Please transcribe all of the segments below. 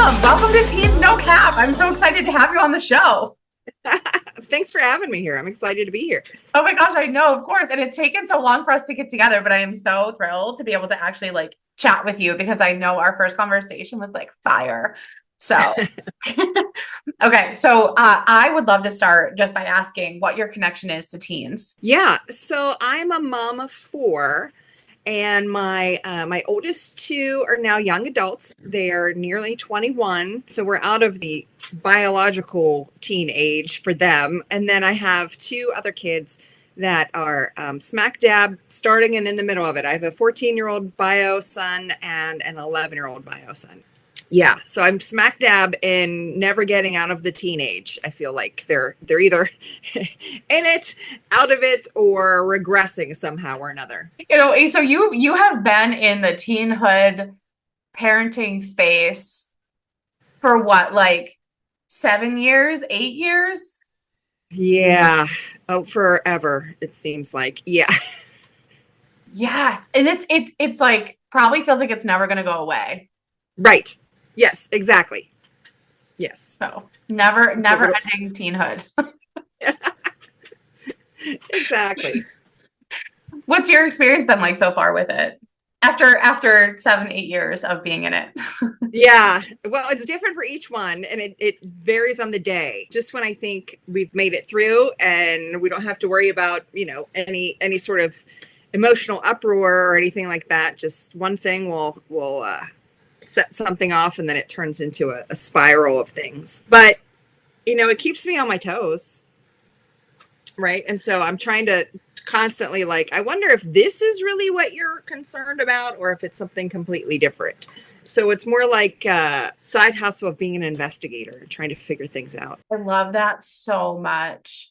Welcome to Teens No Cap. I'm so excited to have you on the show. Thanks for having me here. I'm excited to be here. Oh my gosh, I know, of course. And it's taken so long for us to get together, but I am so thrilled to be able to actually like chat with you because I know our first conversation was like fire. So, okay. So I would love to start just by asking what your connection is to teens. Yeah. So I'm a mom of four. And my oldest two are now young adults. They're nearly 21. So we're out of the biological teen age for them. And then I have two other kids that are smack dab starting and in the middle of it. I have a 14-year-old bio son and an 11-year-old bio son. Yeah, so I'm smack dab in never getting out of the teenage. I feel like they're either in it, out of it, or regressing somehow or another. You know, so you have been in the teenhood parenting space for what, like 7 years, 8 years? Yeah. Oh, forever, it seems like. Yeah. Yes. And it's like probably feels like it's never gonna go away. Right. Yes, exactly. Yes. So never ending teenhood. Exactly. What's your experience been like so far with it? After 7, 8 years of being in it. Yeah. Well, it's different for each one and it varies on the day. Just when I think we've made it through and we don't have to worry about, any sort of emotional uproar or anything like that. Just one thing will set something off and then it turns into a spiral of things. But, it keeps me on my toes. Right. And so I'm trying to constantly I wonder if this is really what you're concerned about or if it's something completely different. So it's more like a side hustle of being an investigator and trying to figure things out. I love that so much.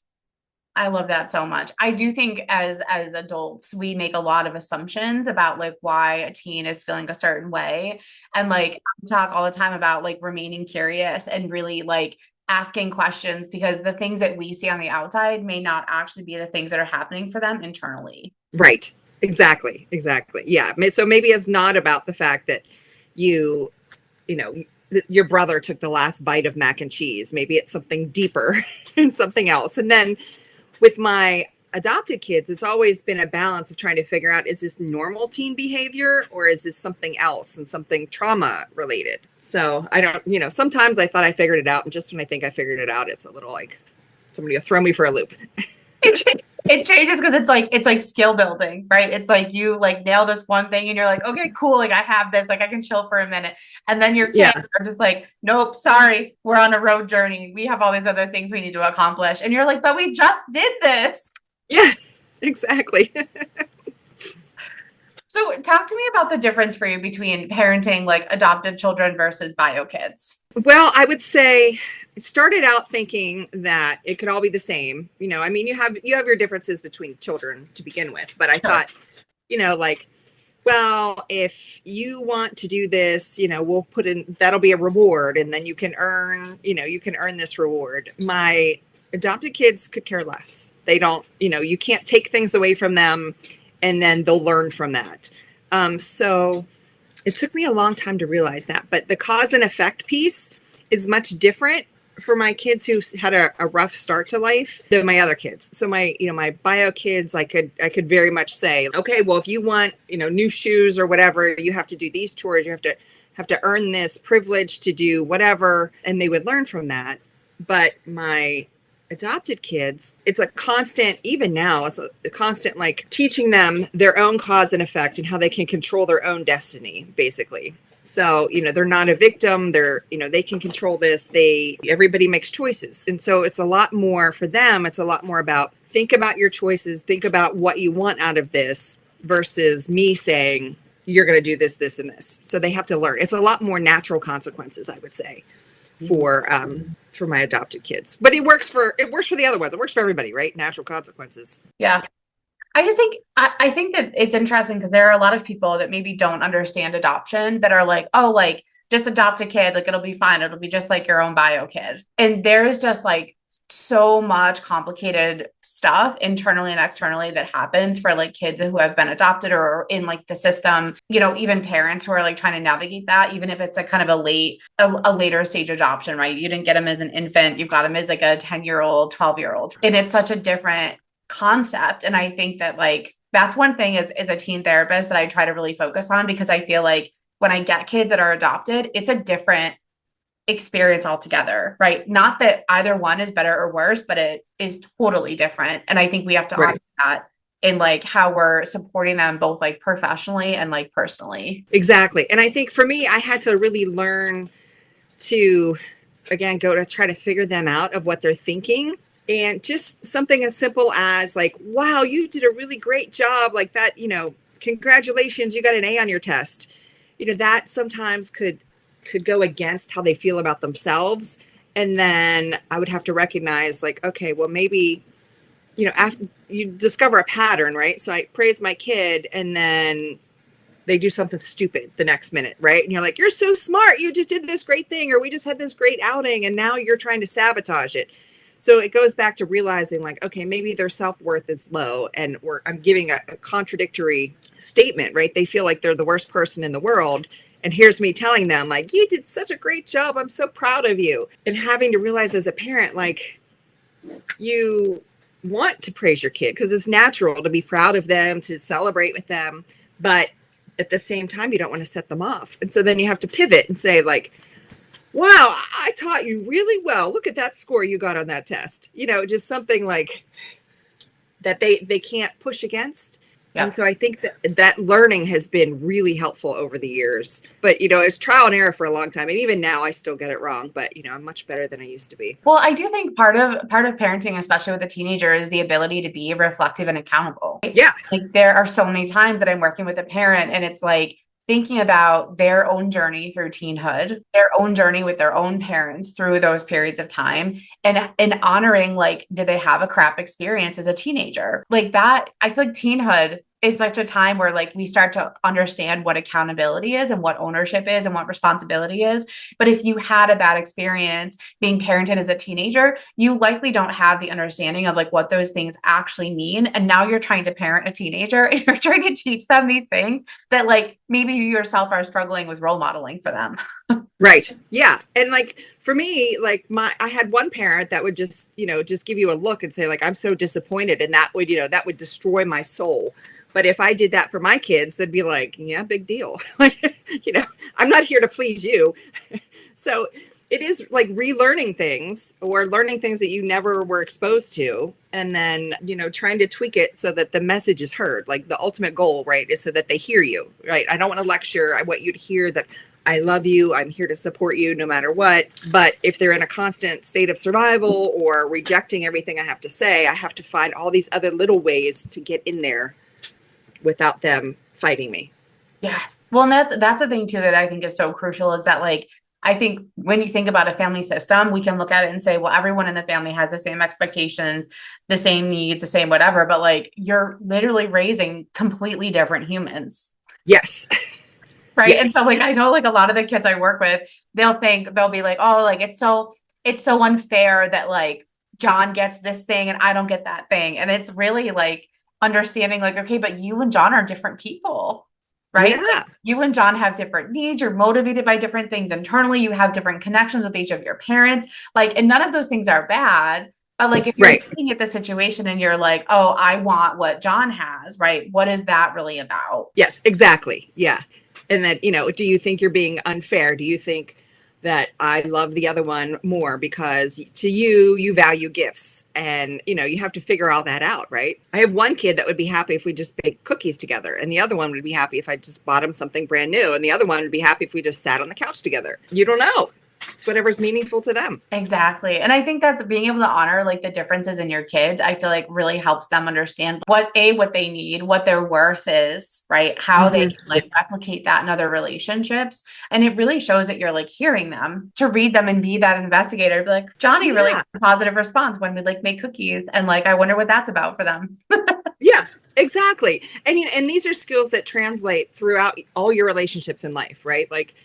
I love that so much. I do think as adults, we make a lot of assumptions about like why a teen is feeling a certain way. And like I talk all the time about like remaining curious and really like asking questions because the things that we see on the outside may not actually be the things that are happening for them internally. Right. Exactly. Yeah. So maybe it's not about the fact that your brother took the last bite of mac and cheese. Maybe it's something deeper and something else. And then with my adopted kids, it's always been a balance of trying to figure out, is this normal teen behavior or is this something else and something trauma related? So I don't, sometimes I thought I figured it out. And just when I think I figured it out, it's a little like somebody will throw me for a loop. It changes because it's like skill building, right? It's like you like nail this one thing and you're like, okay, cool. Like I have this, like I can chill for a minute. And then your kids are just like, nope, sorry, we're on a road journey. We have all these other things we need to accomplish. And you're like, but we just did this. Yeah, exactly. So talk to me about the difference for you between parenting like adopted children versus bio kids. Well, I would say it started out thinking that it could all be the same. I mean, you have your differences between children to begin with, but I thought, well, if you want to do this, we'll put in, that'll be a reward and then you can earn this reward. My adopted kids could care less. They don't, you can't take things away from them and then they'll learn from that. So it took me a long time to realize that, but the cause and effect piece is much different for my kids who had a rough start to life than my other kids. So my bio kids, I could very much say, okay, well, if you want, new shoes or whatever, you have to do these chores. You have to earn this privilege to do whatever. And they would learn from that. But my adopted kids, it's a constant, even now, it's a constant like teaching them their own cause and effect and how they can control their own destiny, basically. So, they're not a victim. They're, they can control this. Everybody makes choices. And so it's a lot more for them. It's a lot more about think about your choices, think about what you want out of this versus me saying, you're going to do this, this, and this. So they have to learn. It's a lot more natural consequences, I would say, for my adopted kids. But it works for the other ones. It works for everybody, right? Natural consequences. Yeah. I think that it's interesting because there are a lot of people that maybe don't understand adoption that are like, oh, like just adopt a kid, like it'll be fine. It'll be just like your own bio kid. And there's just like so much complicated stuff internally and externally that happens for like kids who have been adopted or in like the system, you know, even parents who are like trying to navigate that, even if it's a kind of a later stage adoption, right? You didn't get them as an infant, you got them as like a 10-year-old, 12-year-old. And it's such a different concept. And I think that like that's one thing as a teen therapist that I try to really focus on, because I feel like when I get kids that are adopted, it's a different experience altogether, right? Not that either one is better or worse, but it is totally different. And I think we have to honor Right. that in like how we're supporting them both like professionally and like personally. Exactly. And I think for me, I had to really learn to, again, go to try to figure them out of what they're thinking. And just something as simple as like, wow, you did a really great job, like that, congratulations, you got an A on your test. That sometimes could go against how they feel about themselves. And then I would have to recognize like, okay, well, maybe, after you discover a pattern, right? So I praise my kid and then they do something stupid the next minute, right? And you're like, you're so smart. You just did this great thing, or we just had this great outing, and now you're trying to sabotage it. So it goes back to realizing like, okay, maybe their self-worth is low and I'm giving a contradictory statement, right? They feel like they're the worst person in the world. And here's me telling them like, you did such a great job. I'm so proud of you. And having to realize as a parent, like you want to praise your kid because it's natural to be proud of them, to celebrate with them. But at the same time, you don't want to set them off. And so then you have to pivot and say like, wow, I taught you really well. Look at that score you got on that test. Just something like that they can't push against. Yeah. And so I think that learning has been really helpful over the years. But, it's trial and error for a long time. And even now I still get it wrong, but, I'm much better than I used to be. Well, I do think part of parenting, especially with a teenager, is the ability to be reflective and accountable. Yeah. Like there are so many times that I'm working with a parent and it's like thinking about their own journey through teenhood, their own journey with their own parents through those periods of time, and honoring like, did they have a crap experience as a teenager? Like that, I feel like teenhood is such a time where like we start to understand what accountability is and what ownership is and what responsibility is. But if you had a bad experience being parented as a teenager, you likely don't have the understanding of like what those things actually mean. And now you're trying to parent a teenager and you're trying to teach them these things that like maybe you yourself are struggling with role modeling for them. Right. Yeah. And like for me, like I had one parent that would just give you a look and say like, I'm so disappointed. And that would destroy my soul. But if I did that for my kids, they'd be like, yeah, big deal. Like, I'm not here to please you. So it is like relearning things or learning things that you never were exposed to. And then, trying to tweak it so that the message is heard. Like the ultimate goal, right, is so that they hear you, right? I don't want to lecture. I want you to hear that I love you. I'm here to support you no matter what. But if they're in a constant state of survival or rejecting everything I have to say, I have to find all these other little ways to get in there without them fighting me. Yes. Well, and that's the thing too that I think is so crucial is that like I think when you think about a family system, we can look at it and say, well, everyone in the family has the same expectations, the same needs, the same whatever, but like you're literally raising completely different humans. Yes. Right. Yes. And so like I know like a lot of the kids I work with, they'll be like, oh, like it's so unfair that like John gets this thing and I don't get that thing. And it's really like understanding like, okay, but you and John are different people, right? Yeah. Like, you and John have different needs. You're motivated by different things internally. You have different connections with each of your parents. Like, and none of those things are bad. But like, if you're Right. looking at the situation and you're like, oh, I want what John has, right? What is that really about? Yes, exactly. Yeah. And then, do you think you're being unfair? Do you think that I love the other one more because to you value gifts and, you have to figure all that out, right? I have one kid that would be happy if we just baked cookies together. And the other one would be happy if I just bought him something brand new. And the other one would be happy if we just sat on the couch together. You don't know. It's whatever's meaningful to them. Exactly. And I think that's being able to honor like the differences in your kids, I feel like really helps them understand what they need, what their worth is, right? How they can like replicate that in other relationships. And it really shows that you're like hearing them to read them and be that investigator. Be like, Johnny really got a positive response when we like make cookies. And like, I wonder what that's about for them. Yeah, exactly. And these are skills that translate throughout all your relationships in life, right? Like,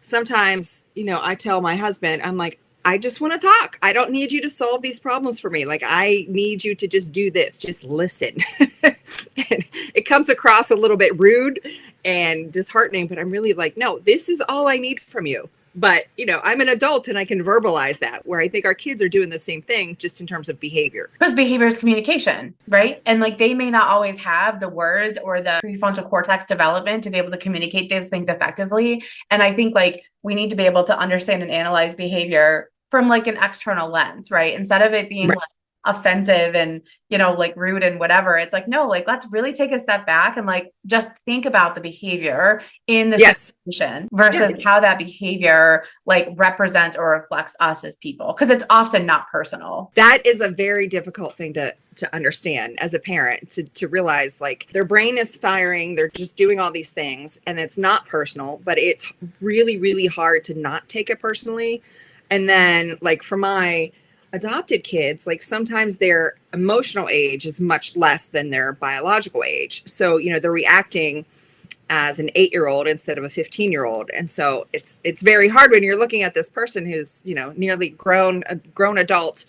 sometimes, I tell my husband, I'm like, I just want to talk. I don't need you to solve these problems for me. Like, I need you to just do this. Just listen. And it comes across a little bit rude and disheartening, but I'm really like, no, this is all I need from you. But, I'm an adult and I can verbalize that, where I think our kids are doing the same thing just in terms of behavior. Because behavior is communication, right? And like they may not always have the words or the prefrontal cortex development to be able to communicate those things effectively. And I think like we need to be able to understand and analyze behavior from like an external lens, right? Instead of it being Right. like offensive and like rude and whatever, it's like no, like let's really take a step back and like just think about the behavior in the Yes. situation Yeah. versus how that behavior like represents or reflects us as people, because it's often not personal. That is a very difficult thing to understand as a parent, to realize like their brain is firing, they're just doing all these things and it's not personal, but it's really, really hard to not take it personally. And then like for my adopted kids, like sometimes their emotional age is much less than their biological age. So, they're reacting as an 8-year-old instead of a 15-year-old. And so it's very hard when you're looking at this person who's, nearly a grown adult,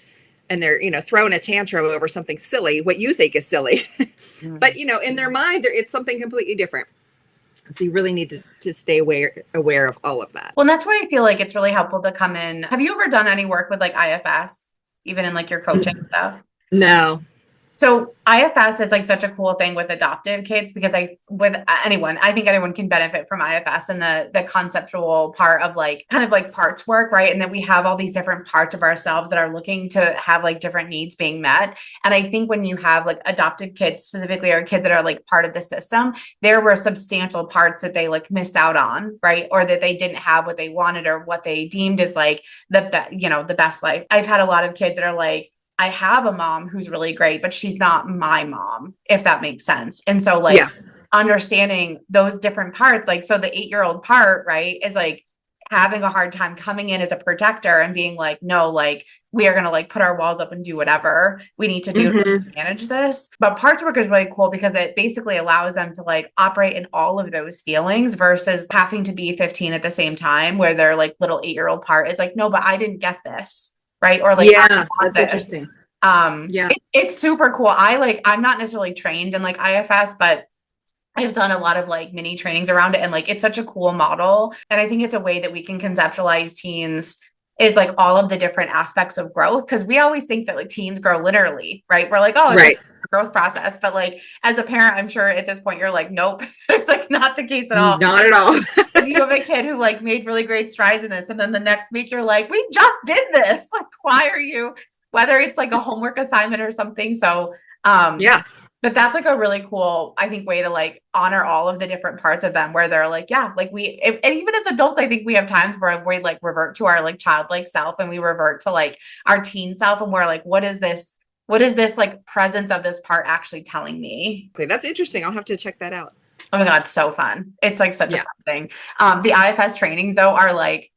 and they're, throwing a tantrum over something silly, what you think is silly. But, in their mind, it's something completely different. So you really need to stay aware of all of that. Well, and that's why I feel like it's really helpful to come in. Have you ever done any work with like IFS, even in like your coaching stuff? No. So IFS is like such a cool thing with adoptive kids, because I think anyone can benefit from IFS and the conceptual part of like kind of like parts work, right? And then we have all these different parts of ourselves that are looking to have like different needs being met. And I think when you have like adoptive kids specifically, or kids that are like part of the system, there were substantial parts that they like missed out on, right? Or that they didn't have what they wanted or what they deemed as like the best life. I've had a lot of kids that are like, I have a mom who's really great, but she's not my mom, if that makes sense. And so like understanding those different parts, like, so the 8-year-old part, right, is like having a hard time coming in as a protector and being like, no, like we are going to like put our walls up and do whatever we need to do to manage this. But parts work is really cool because it basically allows them to like operate in all of those feelings versus having to be 15 at the same time, where their like little 8-year-old part is like, no, but I didn't get this. Right. Or like, that's interesting. It's super cool. I'm not necessarily trained in like IFS, but I've done a lot of like mini trainings around it. And like, it's such a cool model. And I think it's a way that we can conceptualize teens is like all of the different aspects of growth. Cause we always think that like teens grow linearly, right? We're like, oh, it's right. like a growth process. But like, as a parent, I'm sure at this point you're like, nope, it's like not the case at all. Not at all. If you have a kid who like made really great strides in this, and then the next week you're like, we just did this. Like, why are you, whether it's like a homework assignment or something. So, but that's like a really cool, I think, way to like honor all of the different parts of them, where they're like, yeah, like and even as adults, I think we have times where we like revert to our like childlike self, and we revert to like our teen self, and we're like, what is this like presence of this part actually telling me? Okay, that's interesting. I'll have to check that out. Oh my God, so fun. It's like such a fun thing. The IFS trainings though are like,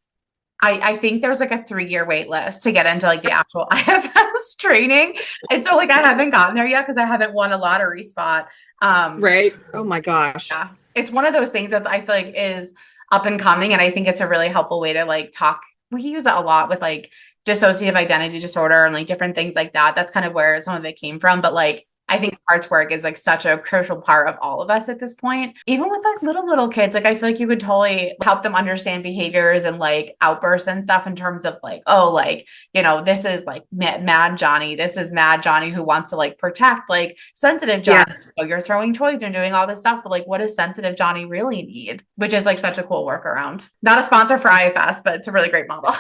I think there's like a 3-year wait list to get into like the actual IFS training. And so like I haven't gotten there yet because I haven't won a lottery spot. Right. Oh my gosh. Yeah. It's one of those things that I feel like is up and coming. And I think it's a really helpful way to like talk. We use it a lot with like dissociative identity disorder and like different things like that. That's kind of where some of it came from. But like, I think parts work is like such a crucial part of all of us at this point. Even with like little kids, like I feel like you could totally help them understand behaviors and like outbursts and stuff in terms of like, oh, like, this is like mad Johnny. This is mad Johnny who wants to like protect like sensitive Johnny. Yeah. So you're throwing toys and doing all this stuff, but like, what does sensitive Johnny really need? Which is like such a cool workaround. Not a sponsor for IFS, but it's a really great model.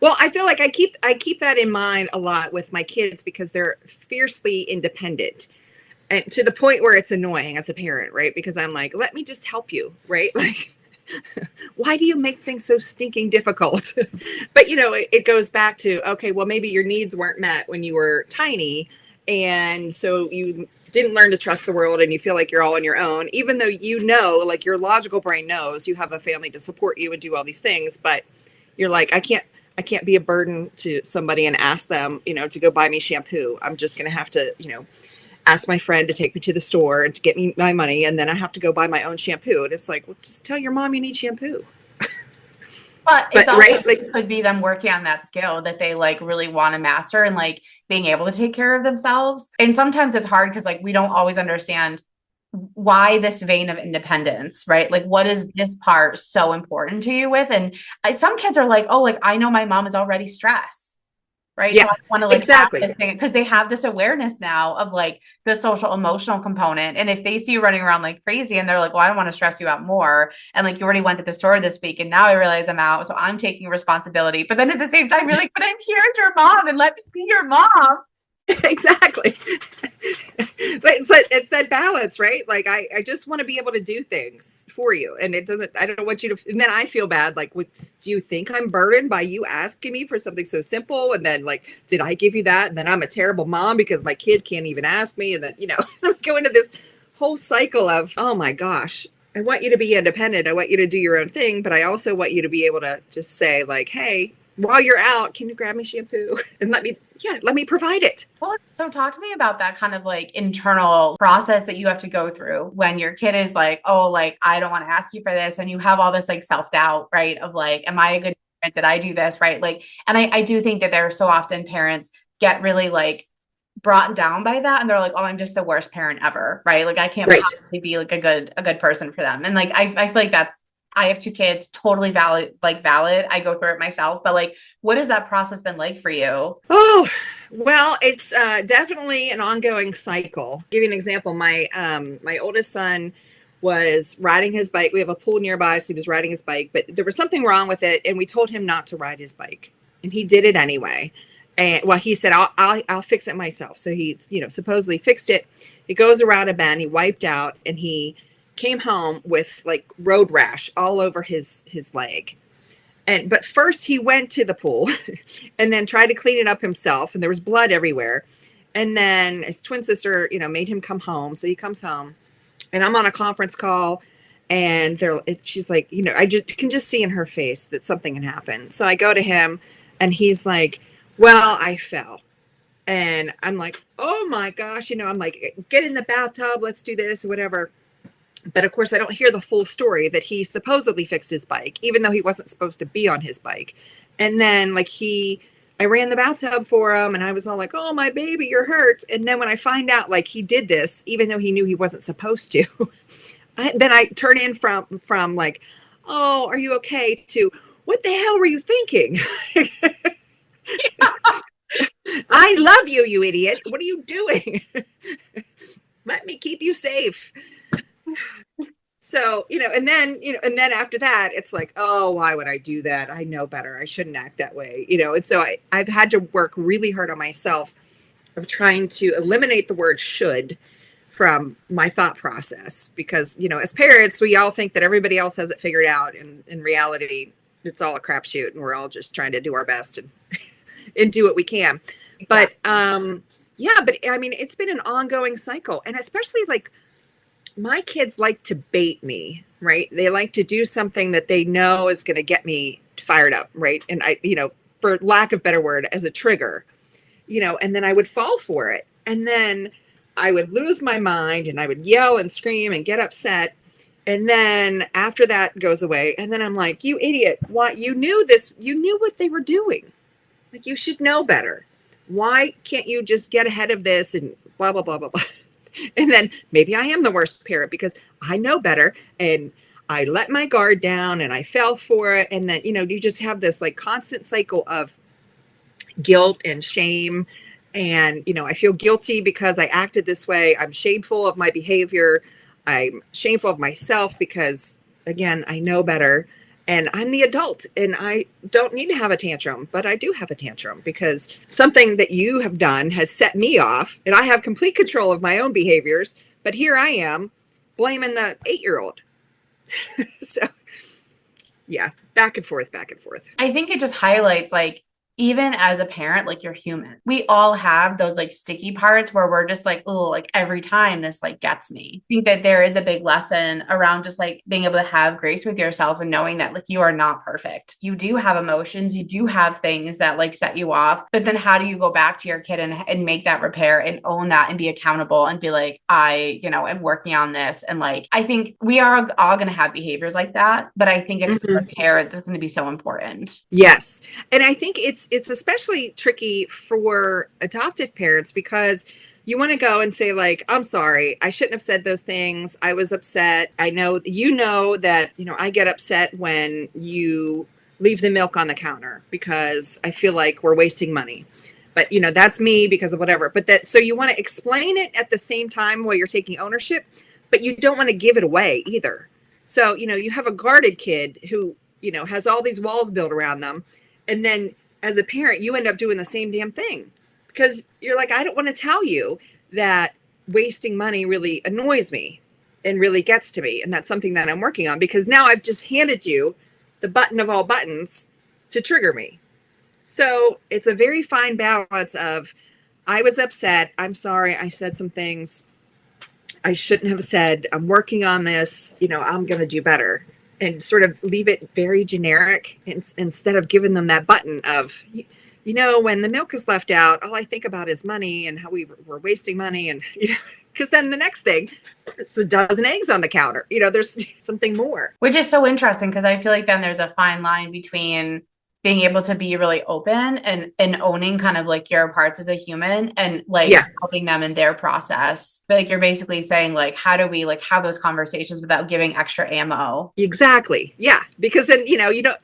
Well, I feel like I keep that in mind a lot with my kids because they're fiercely independent, and to the point where it's annoying as a parent, right? Because I'm like, let me just help you, right? Like, why do you make things so stinking difficult? But it goes back to, okay, well, maybe your needs weren't met when you were tiny, and so you didn't learn to trust the world, and you feel like you're all on your own, even though like your logical brain knows you have a family to support you and do all these things, but you're like, I can't be a burden to somebody and ask them, to go buy me shampoo. I'm just going to have to, ask my friend to take me to the store and to get me my money. And then I have to go buy my own shampoo. And it's like, well, just tell your mom you need shampoo. But it's But also right, like could be them working on that skill that they like really want to master and like being able to take care of themselves. And sometimes it's hard because like we don't always understand why this vein of independence, right? Like, what is this part so important to you with? And some kids are like, oh, like I know my mom is already stressed, right? So yeah, I want to like add exactly. this thing because they have this awareness now of like the social emotional component. And if they see you running around like crazy and they're like, well, I don't want to stress you out more. And like you already went to the store this week and now I realize I'm out. So I'm taking responsibility. But then at the same time, you're like, but I'm here as your mom and let me be your mom. Exactly. But it's that balance, right? Like I just want to be able to do things for you, and it doesn't. I don't want you to. And then I feel bad. Like, with, do you think I'm burdened by you asking me for something so simple? And then like, did I give you that? And then I'm a terrible mom because my kid can't even ask me. And then I'm going into this whole cycle of, oh my gosh, I want you to be independent. I want you to do your own thing, but I also want you to be able to just say like, hey, while you're out, can you grab me shampoo and let me provide it. Well, so talk to me about that kind of like internal process that you have to go through when your kid is like, oh, like, I don't want to ask you for this. And you have all this like self doubt, right? Of like, am I a good parent? Did I do this? Right. Like, and I do think that there are so often parents get really like brought down by that. And they're like, oh, I'm just the worst parent ever. Right. Like, I can't Right. possibly be like a good person for them. And like, I feel like I have two kids, totally valid, like valid. I go through it myself, but like, what has that process been like for you? Oh, well, it's definitely an ongoing cycle. I'll give you an example. My oldest son was riding his bike. We have a pool nearby, so he was riding his bike, but there was something wrong with it, and we told him not to ride his bike, and he did it anyway. And well, he said, I'll fix it myself. So he's supposedly fixed it. He goes around a bend. He wiped out, and he came home with like road rash all over his leg. And but first he went to the pool and then tried to clean it up himself, and there was blood everywhere. And then his twin sister made him come home. So he comes home, and I'm on a conference call, and she's like, I can just see in her face that something had happened. So I go to him, and he's like, well, I fell. And I'm like, oh my gosh, I'm like, get in the bathtub, let's do this, whatever. But of course, I don't hear the full story that he supposedly fixed his bike, even though he wasn't supposed to be on his bike. And then, like, I ran the bathtub for him, and I was all like, oh, my baby, you're hurt. And then when I find out, like, he did this, even though he knew he wasn't supposed to, then I turn in from like, oh, are you okay, to what the hell were you thinking? I love you, you idiot. What are you doing? Let me keep you safe. So, and then after that, it's like, oh, why would I do that? I know better. I shouldn't act that way, And so I've had to work really hard on myself of trying to eliminate the word should from my thought process, because, as parents, we all think that everybody else has it figured out. And in reality, it's all a crapshoot, and we're all just trying to do our best and do what we can. But, yeah, but I mean, it's been an ongoing cycle, and especially like, my kids like to bait me, right? They like to do something that they know is going to get me fired up, right? And I, for lack of better word, as a trigger, and then I would fall for it. And then I would lose my mind, and I would yell and scream and get upset. And then after that goes away, and then I'm like, you idiot, what? You knew this, you knew what they were doing. Like, you should know better. Why can't you just get ahead of this and blah, blah, blah, blah, blah. And then maybe I am the worst parent because I know better, and I let my guard down and I fell for it. And then, you just have this like constant cycle of guilt and shame. And, I feel guilty because I acted this way. I'm shameful of my behavior. I'm shameful of myself because, again, I know better. And I'm the adult, and I don't need to have a tantrum, but I do have a tantrum because something that you have done has set me off, and I have complete control of my own behaviors. But here I am blaming the 8-year-old. So, yeah, back and forth, back and forth. I think it just highlights like even as a parent, like you're human. We all have those like sticky parts where we're just like, oh, like every time this like gets me. I think that there is a big lesson around just like being able to have grace with yourself and knowing that like you are not perfect. You do have emotions, you do have things that like set you off. But then how do you go back to your kid and make that repair and own that and be accountable and be like, I, am working on this. And like, I think we are all going to have behaviors like that. But I think it's the Mhm. repair that's going to be so important. Yes. And I think it's especially tricky for adoptive parents because you want to go and say like, I'm sorry, I shouldn't have said those things. I was upset. I know that, I get upset when you leave the milk on the counter because I feel like we're wasting money. But that's me because of whatever. But that so you want to explain it at the same time while you're taking ownership, but you don't want to give it away either. So, you have a guarded kid who has all these walls built around them. And then as a parent, you end up doing the same damn thing because you're like, I don't want to tell you that wasting money really annoys me and really gets to me. And that's something that I'm working on because now I've just handed you the button of all buttons to trigger me. So it's a very fine balance of, I was upset. I'm sorry. I said some things I shouldn't have said. I'm working on this. I'm going to do better and sort of leave it very generic instead of giving them that button of, when the milk is left out, all I think about is money and how we're wasting money. And, because then the next thing, it's a dozen eggs on the counter. There's something more. Which is so interesting because I feel like then there's a fine line between being able to be really open and owning kind of like your parts as a human and like Yeah, helping them in their process. But like you're basically saying like how do we like have those conversations without giving extra ammo? exactly. Yeah. Because then, you don't,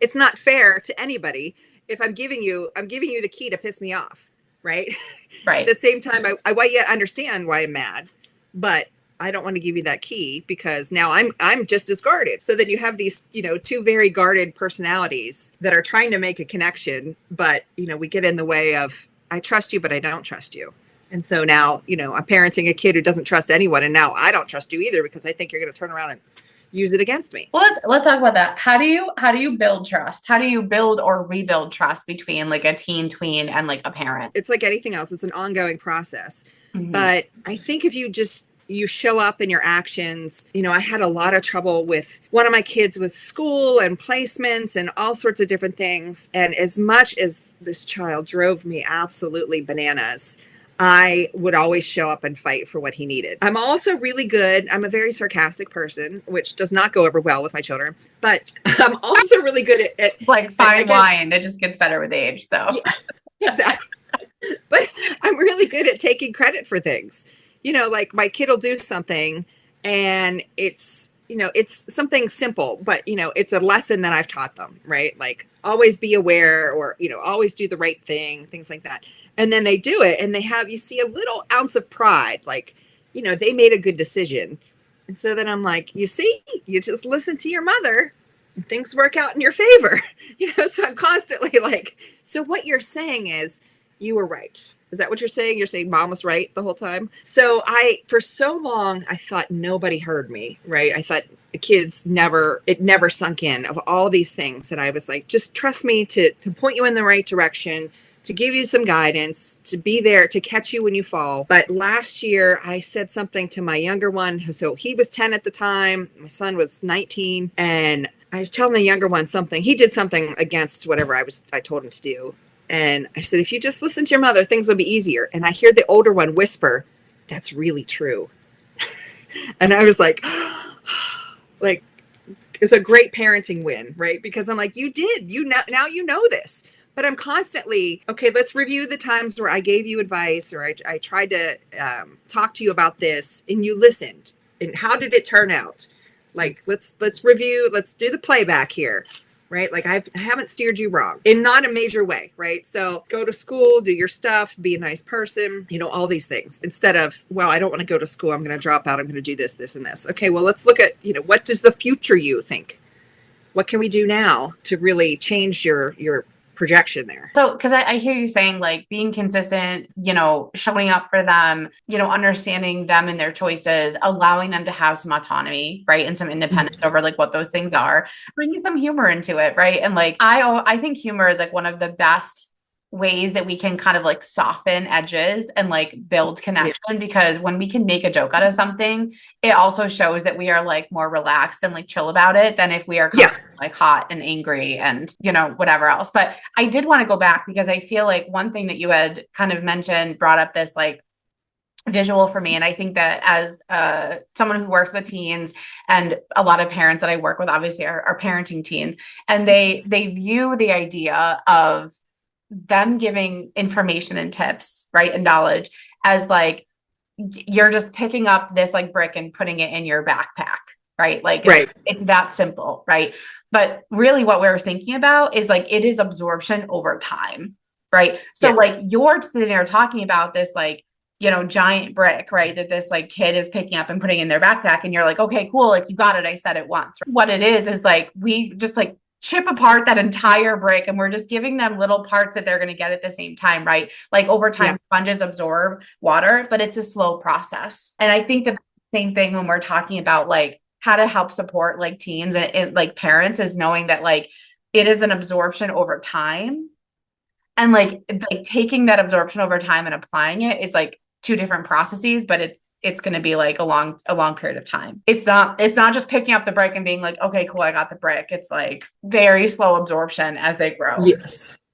it's not fair to anybody if I'm giving you the key to piss me off. Right. At Right. the same time, I want you to understand why I'm mad, but I don't want to give you that key because now I'm just as guarded. So then you have these, two very guarded personalities that are trying to make a connection, but we get in the way of I trust you, but I don't trust you. And so now, I'm parenting a kid who doesn't trust anyone, and now I don't trust you either because I think you're going to turn around and use it against me. Well, let's talk about that. How do you build trust? How do you build or rebuild trust between like a teen tween and like a parent? It's like anything else. It's an ongoing process. Mhm. But I think if you show up in your actions. I had a lot of trouble with one of my kids with school and placements and all sorts of different things. And as much as this child drove me absolutely bananas, I would always show up and fight for what he needed. I'm also really good. I'm a very sarcastic person, which does not go over well with my children, but I'm also really good Like fine again, wine, it just gets better with age. So yeah, exactly. But I'm really good at taking credit for things. Like my kid will do something and it's something simple, but it's a lesson that I've taught them, right? Like always be aware or, always do the right thing, things like that. And then they do it and you see a little ounce of pride, like, they made a good decision. And so then I'm like, you see, you just listen to your mother and things work out in your favor. So I'm constantly like, so what you're saying is you were right. Is that what you're saying? You're saying mom was right the whole time? So for so long, I thought nobody heard me, right? I thought the kids it never sunk in of all these things that I was like, just trust me to point you in the right direction, to give you some guidance, to be there, to catch you when you fall. But last year I said something to my younger one. So he was 10 at the time. My son was 19. And I was telling the younger one something. He did something against whatever I told him to do. And I said, if you just listen to your mother, things will be easier. And I hear the older one whisper, that's really true. And I was like, like, it's a great parenting win, right? Because I'm like, now you know this. But I'm constantly, okay, let's review the times where I gave you advice or I tried to talk to you about this and you listened. And how did it turn out? Like, let's review, let's do the playback here. Right? Like I haven't steered you wrong in not a major way. Right. So go to school, do your stuff, be a nice person, all these things instead of, well, I don't want to go to school. I'm going to drop out. I'm going to do this, this, and this. Okay. Well, let's look at, what does the future you think? What can we do now to really change your projection there. So, because I hear you saying like being consistent, showing up for them, understanding them and their choices, allowing them to have some autonomy, right? And some independence over like what those things are, bringing some humor into it, right? And like, I think humor is like one of the best ways that we can kind of like soften edges and like build connection, because when we can make a joke out of something, it also shows that we are like more relaxed and like chill about it than if we are kind of like hot and angry and whatever else. But I did want to go back because I feel like one thing that you had kind of mentioned brought up this like visual for me. And I think that as someone who works with teens, and a lot of parents that I work with obviously are parenting teens, and they view the idea of them giving information and tips, right, and knowledge as like you're just picking up this like brick and putting it in your backpack, right? Like it's that simple, right? But really what we're thinking about is like it is absorption over time, right? So like you're sitting there talking about this like giant brick, right, that this like kid is picking up and putting in their backpack, and you're like, okay, cool, like you got it, I said it once. What it is like we just like chip apart that entire brick, and we're just giving them little parts that they're going to get at the same time, right? Like over time, sponges absorb water, but it's a slow process. And I think that the same thing when we're talking about like how to help support like teens and like parents is knowing that like it is an absorption over time, and like taking that absorption over time and applying it is like two different processes, but it's going to be like a long period of time. It's not just picking up the brick and being like, okay, cool, I got the brick. It's like very slow absorption as they grow.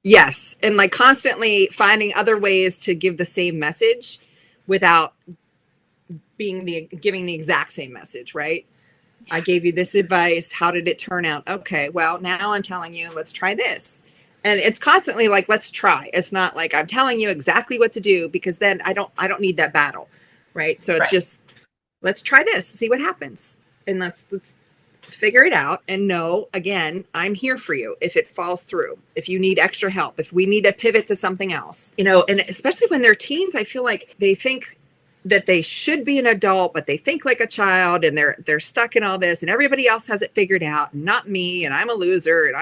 Yes. And like constantly finding other ways to give the same message without giving the exact same message, right? I gave you this advice. How did it turn out? Okay, well, now I'm telling you, let's try this. And it's constantly like, let's try. It's not like I'm telling you exactly what to do, because then I don't need that battle. Right. So it's just, let's try this, see what happens. And let's figure it out. And know, again, I'm here for you. If it falls through, if you need extra help, if we need to pivot to something else, and especially when they're teens, I feel like they think that they should be an adult, but they think like a child, and they're stuck in all this, and everybody else has it figured out, not me, and I'm a loser, and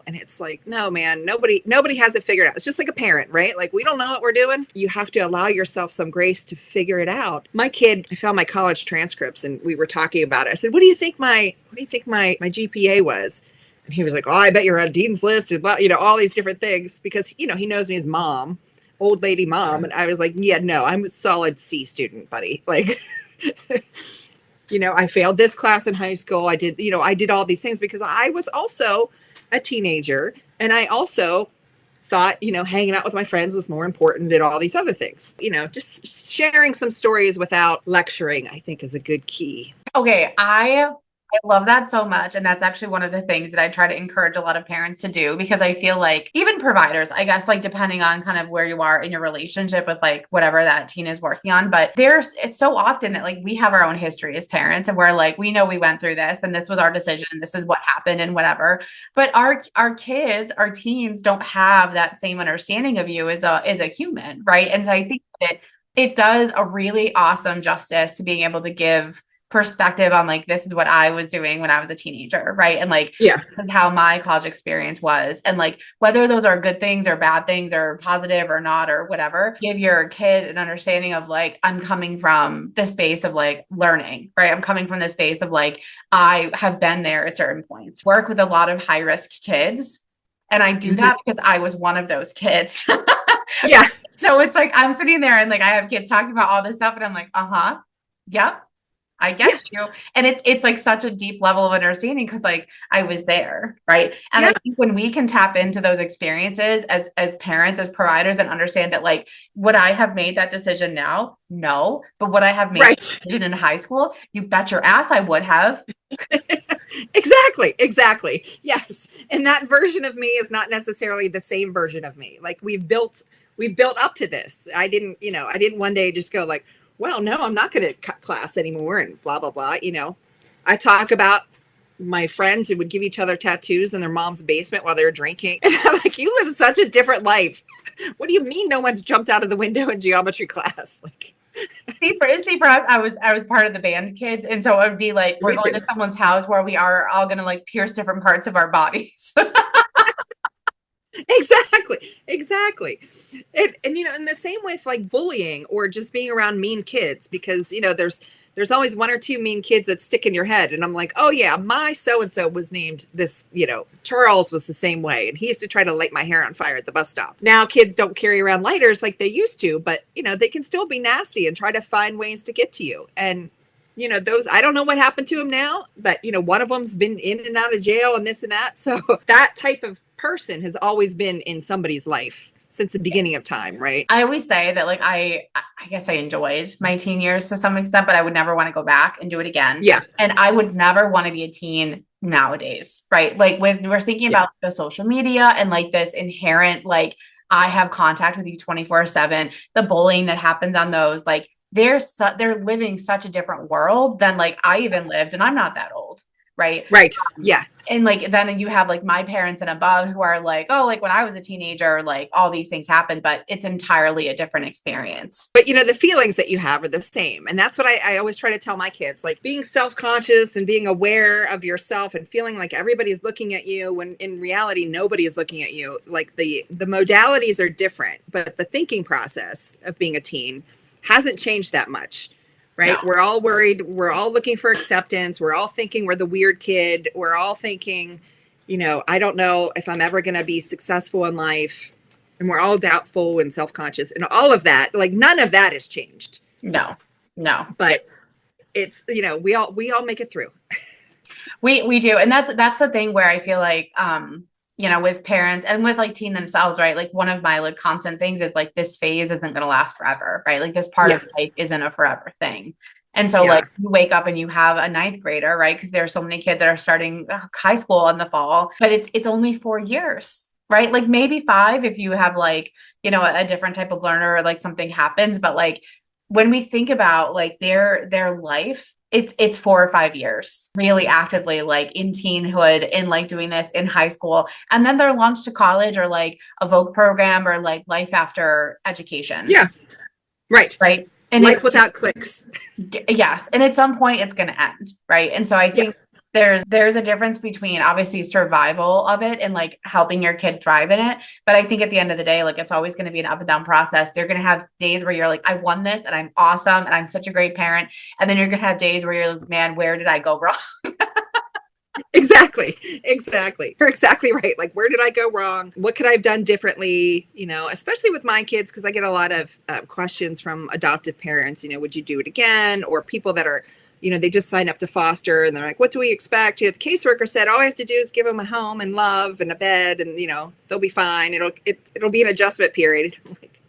and it's like, no, man, nobody has it figured out. It's just like a parent, right? Like, we don't know what we're doing. You have to allow yourself some grace to figure it out. My kid, I found my college transcripts, and we were talking about it. I said, what do you think my GPA was? And he was like, oh, I bet you're on Dean's List, and all these different things, because he knows me as mom, old lady mom. And I was like, yeah, no, I'm a solid C student, buddy. Like, I failed this class in high school. I did all these things because I was also a teenager. And I also thought, hanging out with my friends was more important than all these other things. Just sharing some stories without lecturing, I think, is a good key. Okay. I love that so much. And that's actually one of the things that I try to encourage a lot of parents to do, because I feel like even providers, I guess, like depending on kind of where you are in your relationship with like whatever that teen is working on, but it's so often that like we have our own history as parents, and we're like, we know we went through this and this was our decision, this is what happened and whatever. But our kids, our teens don't have that same understanding of you as a human, right? And so I think that it does a really awesome justice to being able to give perspective on like, this is what I was doing when I was a teenager, right? And like, this is how my college experience was, and like whether those are good things or bad things or positive or not or whatever, give your kid an understanding of like, I'm coming from the space of like learning, right? I'm coming from the space of like, I have been there at certain points. Work with a lot of high risk kids, and I do that because I was one of those kids. So it's like I'm sitting there and like I have kids talking about all this stuff, and I'm like, yep, I get you. And it's like such a deep level of understanding because like I was there, right? And I think when we can tap into those experiences as parents, as providers, and understand that like, would I have made that decision now? No. But would I have made that decision in high school? You bet your ass I would have. Exactly. Yes. And that version of me is not necessarily the same version of me. Like we've built up to this. I didn't one day just go like, well, no, I'm not going to cut class anymore and blah, blah, blah. I talk about my friends who would give each other tattoos in their mom's basement while they were drinking. And I'm like, you live such a different life. What do you mean no one's jumped out of the window in geometry class? Like, see, for us, I was part of the band kids. And so it would be like, we're going to someone's house where we are all going to like pierce different parts of our bodies. Exactly. And you know, and the same with like bullying or just being around mean kids, because you know, there's always one or two mean kids that stick in your head, and I'm like, oh yeah, my so and so was named this. You know, Charles was the same way, and he used to try to light my hair on fire at the bus stop. Now kids don't carry around lighters like they used to, but you know, they can still be nasty and try to find ways to get to you. And you know, those, I don't know what happened to him now, but you know, one of them's been in and out of jail and this and that. So that type of person has always been in somebody's life since the beginning of time, right? I always say that like I guess I enjoyed my teen years to some extent, but I would never want to go back and do it again. Yeah. And I would never want to be a teen nowadays, right? Like with we're thinking Yeah. about the social media and like this inherent like I have contact with you 24/7, the bullying that happens on those like they're living such a different world than like I even lived and I'm not that old, right? Right. Yeah. And like then you have like my parents and above who are like, oh, like when I was a teenager, like all these things happened, but it's entirely a different experience. But you know, the feelings that you have are the same. And that's what I always try to tell my kids, like being self-conscious and being aware of yourself and feeling like everybody's looking at you when in reality nobody is looking at you. Like the modalities are different, but the thinking process of being a teen hasn't changed that much. Right. No. We're all worried. We're all looking for acceptance. We're all thinking we're the weird kid. We're all thinking, you know, I don't know if I'm ever going to be successful in life. And we're all doubtful and self-conscious and all of that. Like none of that has changed. No, no. But it's, you know, we all make it through. We do. And that's the thing where I feel like you know, with parents and with like teen themselves, right? Like one of my like constant things is like this phase isn't going to last forever, right? Like this part of life isn't a forever thing. And so like you wake up and you have a ninth grader, right? Because there are so many kids that are starting high school in the fall, but it's only 4 years, right? Like maybe five if you have like, you know, a different type of learner or like something happens. But like when we think about like their life, it's 4 or 5 years really actively like in teenhood in like doing this in high school and then they're launched to college or like a voc program or like life after education. Yeah. Right and life without clicks. Yes, and at some point it's going to end, right? And so I think there's a difference between obviously survival of it and like helping your kid thrive in it, but I think at the end of the day like it's always going to be an up and down process. You're going to have days where you're like I won this and I'm awesome and I'm such a great parent, and then you're going to have days where you're like, man, where did I go wrong? Exactly. You're exactly right. Like, where did I go wrong? What could I have done differently? You know, especially with my kids, because I get a lot of questions from adoptive parents. You know, would you do it again? Or people that are, you know, they just sign up to foster and they're like, what do we expect? You know, the caseworker said, all I have to do is give them a home and love and a bed and, you know, they'll be fine. It'll be an adjustment period. I'm like,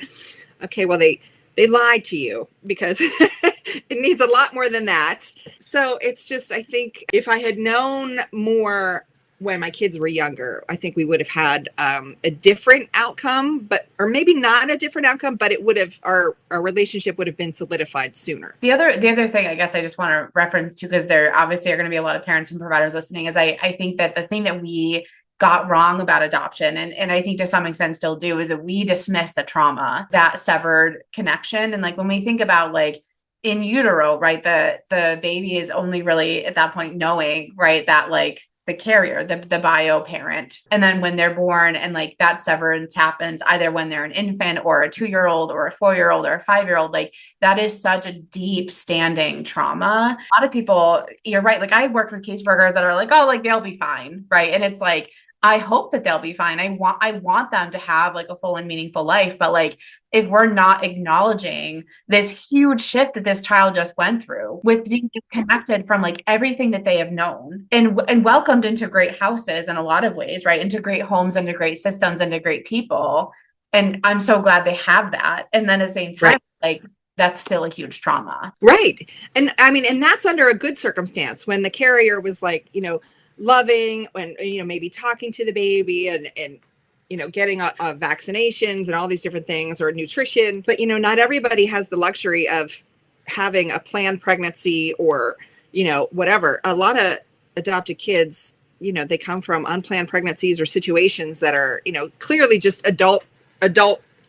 okay, well, they lied to you because it needs a lot more than that. So it's just, I think if I had known more when my kids were younger, I think we would have had a different outcome, or maybe not a different outcome, but it would have, our relationship would have been solidified sooner. The other thing I guess I just want to reference to, because there obviously are going to be a lot of parents and providers listening, is I think that the thing that we got wrong about adoption, and I think to some extent still do, is that we dismiss the trauma, that severed connection. And like when we think about like in utero, right, the baby is only really at that point knowing, right, that like the carrier, the bio parent. And then when they're born and like that severance happens either when they're an infant or a 2-year-old or a 4-year-old or a 5-year-old, like that is such a deep standing trauma. A lot of people, you're right. Like I worked with caseworkers that are like, oh, like they'll be fine. Right. And it's like, I hope that they'll be fine. I want them to have like a full and meaningful life. But like, if we're not acknowledging this huge shift that this child just went through with being disconnected from like everything that they have known and welcomed into great houses in a lot of ways, right? Into great homes, into great systems, into great people. And I'm so glad they have that. And then at the same time, like that's still a huge trauma. Right. And I mean, and that's under a good circumstance when the carrier was like, you know, loving and, you know, maybe talking to the baby and you know, getting vaccinations and all these different things or nutrition. But, you know, not everybody has the luxury of having a planned pregnancy or, you know, whatever. A lot of adopted kids, you know, they come from unplanned pregnancies or situations that are, you know, clearly just adult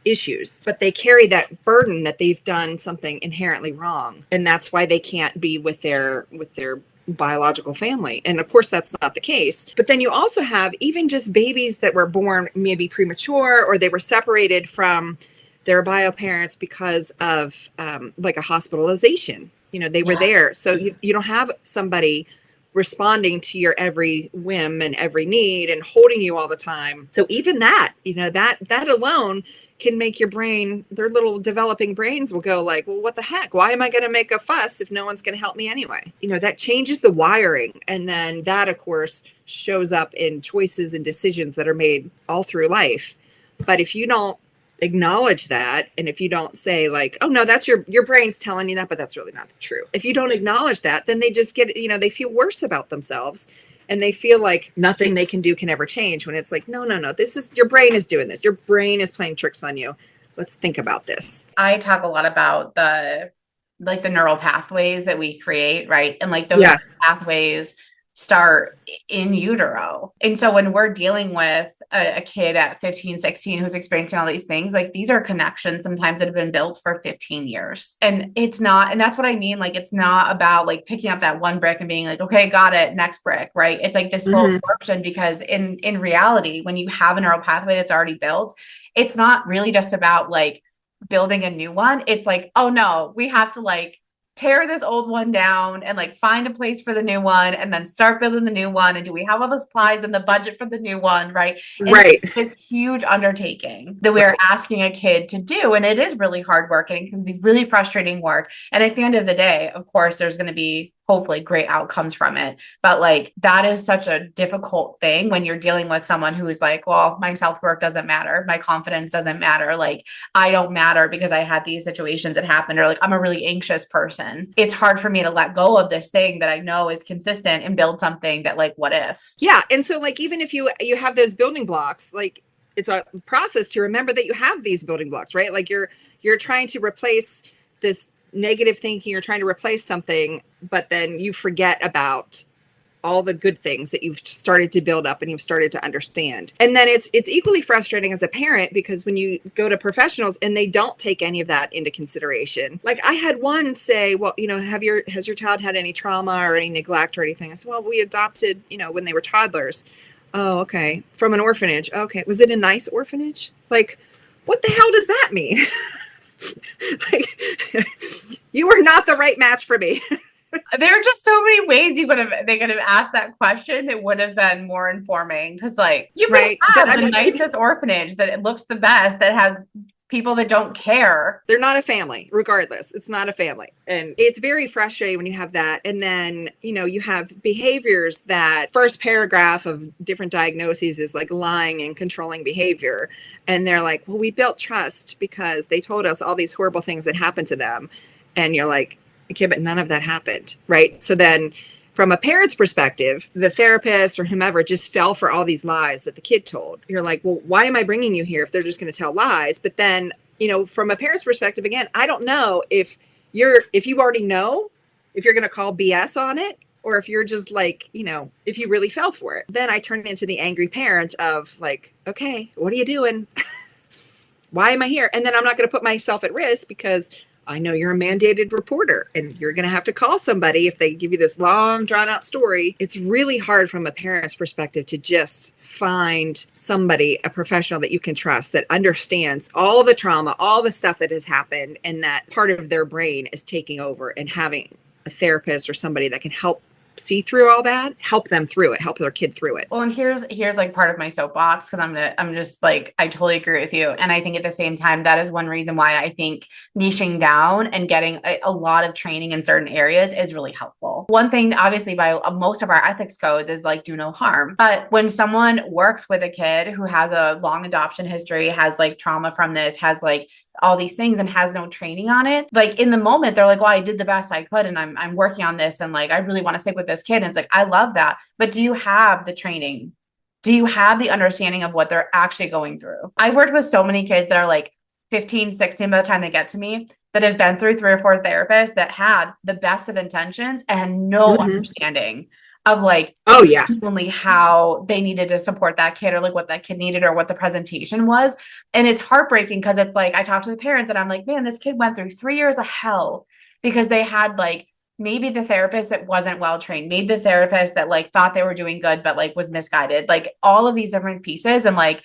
issues, but they carry that burden that they've done something inherently wrong. And that's why they can't be with their biological family. And of course, that's not the case. But then you also have even just babies that were born maybe premature, or they were separated from their bio parents because of like a hospitalization. They were Yeah. there. So you don't have somebody responding to your every whim and every need and holding you all the time. So even that, that alone can make your brain, their little developing brains will go like, well, what the heck? Why am I going to make a fuss if no one's going to help me anyway? That changes the wiring. And then that, of course, shows up in choices and decisions that are made all through life. But if you don't acknowledge that, and if you don't say like, oh no, that's your brain's telling you that, but that's really not true. If you don't acknowledge that, then they just get, they feel worse about themselves, and they feel like nothing they can do can ever change, when it's like, no, this is, your brain is doing this. Your brain is playing tricks on you. Let's think about this. I talk a lot about the neural pathways that we create, right? And like those Yeah. pathways start in utero. And so when we're dealing with a kid at 15, 16 who's experiencing all these things, like these are connections sometimes that have been built for 15 years. And it's not, and that's what I mean. Like, it's not about like picking up that one brick and being like, okay, got it, next brick, right? It's like this slow absorption, because in reality, when you have a neural pathway that's already built, it's not really just about like building a new one. It's like, oh no, we have to like tear this old one down and like find a place for the new one, and then start building the new one. And do we have all the supplies and the budget for the new one? Right. And Right. it's this huge undertaking that we're asking a kid to do. And it is really hard work, and it can be really frustrating work. And at the end of the day, of course, there's going to be hopefully great outcomes from it. But like, that is such a difficult thing when you're dealing with someone who is like, well, my self-worth doesn't matter. My confidence doesn't matter. Like, I don't matter because I had these situations that happened, or like, I'm a really anxious person. It's hard for me to let go of this thing that I know is consistent and build something that like, what if? Yeah. And so like, even if you have those building blocks, like it's a process to remember that you have these building blocks, right? Like you're trying to replace this negative thinking, you're trying to replace something, but then you forget about all the good things that you've started to build up and you've started to understand. And then it's equally frustrating as a parent, because when you go to professionals and they don't take any of that into consideration. Like, I had one say, well, has your child had any trauma or any neglect or anything? I said, well, we adopted, when they were toddlers. Oh, okay. From an orphanage. Okay. Was it a nice orphanage? Like, what the hell does that mean? Like, you were not the right match for me. There are just so many ways they could have asked that question that would have been more informing. Because like, you could have the nicest orphanage that it looks the best, that has people that don't care. They're not a family, regardless. It's not a family. And it's very frustrating when you have that. And then, you have behaviors that first paragraph of different diagnoses is like lying and controlling behavior. And they're like, well, we built trust because they told us all these horrible things that happened to them. And you're like, okay, but none of that happened, right? So then from a parent's perspective, the therapist or whomever just fell for all these lies that the kid told. You're like, well, why am I bringing you here if they're just going to tell lies? But then, from a parent's perspective, again, I don't know if you already know if you're going to call BS on it, or if you're just like, if you really fell for it. Then I turn into the angry parent of like, okay, what are you doing? Why am I here? And then I'm not going to put myself at risk, because I know you're a mandated reporter and you're going to have to call somebody if they give you this long drawn out story. It's really hard from a parent's perspective to just find somebody, a professional that you can trust, that understands all the trauma, all the stuff that has happened, and that part of their brain is taking over, and having a therapist or somebody that can help see through all that, help them through it, help their kid through it. Well, and here's like part of my soapbox, because I'm just like, I totally agree with you. And I think at the same time, that is one reason why I think niching down and getting a lot of training in certain areas is really helpful. One thing, obviously, by most of our ethics codes is like, do no harm. But when someone works with a kid who has a long adoption history, has like trauma from this, has like all these things, and has no training on it, like in the moment they're like, well, I did the best I could, and I'm working on this, and like I really want to stick with this kid. And it's like, I love that, but do you have the training? Do you have the understanding of what they're actually going through? I've worked with so many kids that are like 15, 16 by the time they get to me, that have been through 3 or 4 therapists, that had the best of intentions and no understanding of like, oh yeah, only how they needed to support that kid, or like what that kid needed, or what the presentation was. And it's heartbreaking, because it's like, I talk to the parents and I'm like, man, this kid went through 3 years of hell because they had like maybe the therapist that wasn't well trained, maybe the therapist that like thought they were doing good, but like was misguided, like all of these different pieces. And like,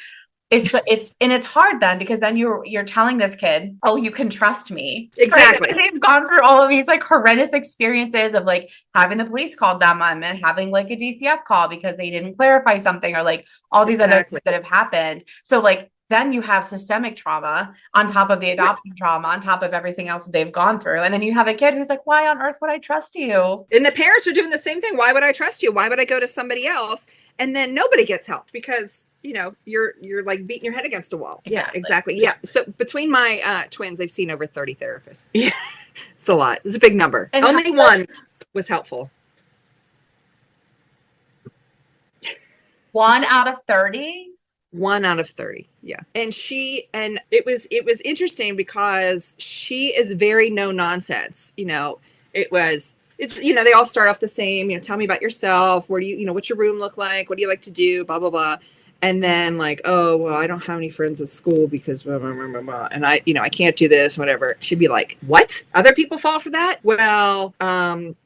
it's hard then because then you're telling this kid, oh, you can trust me. Right. Exactly. They've gone through all of these like horrendous experiences of like having the police called them on and having like a DCF call because they didn't clarify something or like all these other Exactly. things that have happened. So like then you have systemic trauma on top of the Yeah. adoptive trauma, on top of everything else that they've gone through. And then you have a kid who's like, why on earth would I trust you? And the parents are doing the same thing. Why would I trust you? Why would I go to somebody else? And then nobody gets help because, you know, you're like beating your head against a wall. Exactly. Yeah, exactly. Yeah. So between my twins, I've seen over 30 therapists. Yeah. It's a lot. It's a big number. And only one was helpful. 1 out of 30? 1 out of 30. Yeah. And it was interesting because she is very no nonsense. You know, it's, you know, they all start off the same, you know, tell me about yourself. Where do you, you know, what's your room look like? What do you like to do? Blah, blah, blah. And then like, oh, well, I don't have any friends at school because blah, blah, blah, blah, blah. And I, you know, I can't do this, whatever. She'd be like, what? Other people fall for that? Well,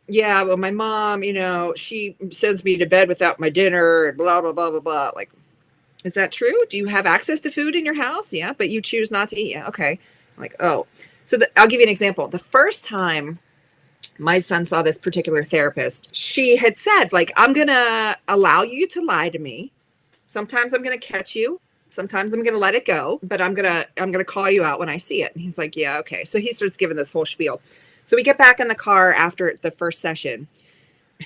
yeah, well, my mom, you know, she sends me to bed without my dinner and blah, blah, blah, blah, blah. Like, is that true? Do you have access to food in your house? Yeah, but you choose not to eat. Yeah, okay. I'm like, oh. So I'll give you an example. The first time my son saw this particular therapist, she had said, like, I'm going to allow you to lie to me. Sometimes I'm going to catch you. Sometimes I'm going to let it go, but I'm going to call you out when I see it. And he's like, yeah, okay. So he starts giving this whole spiel. So we get back in the car after the first session.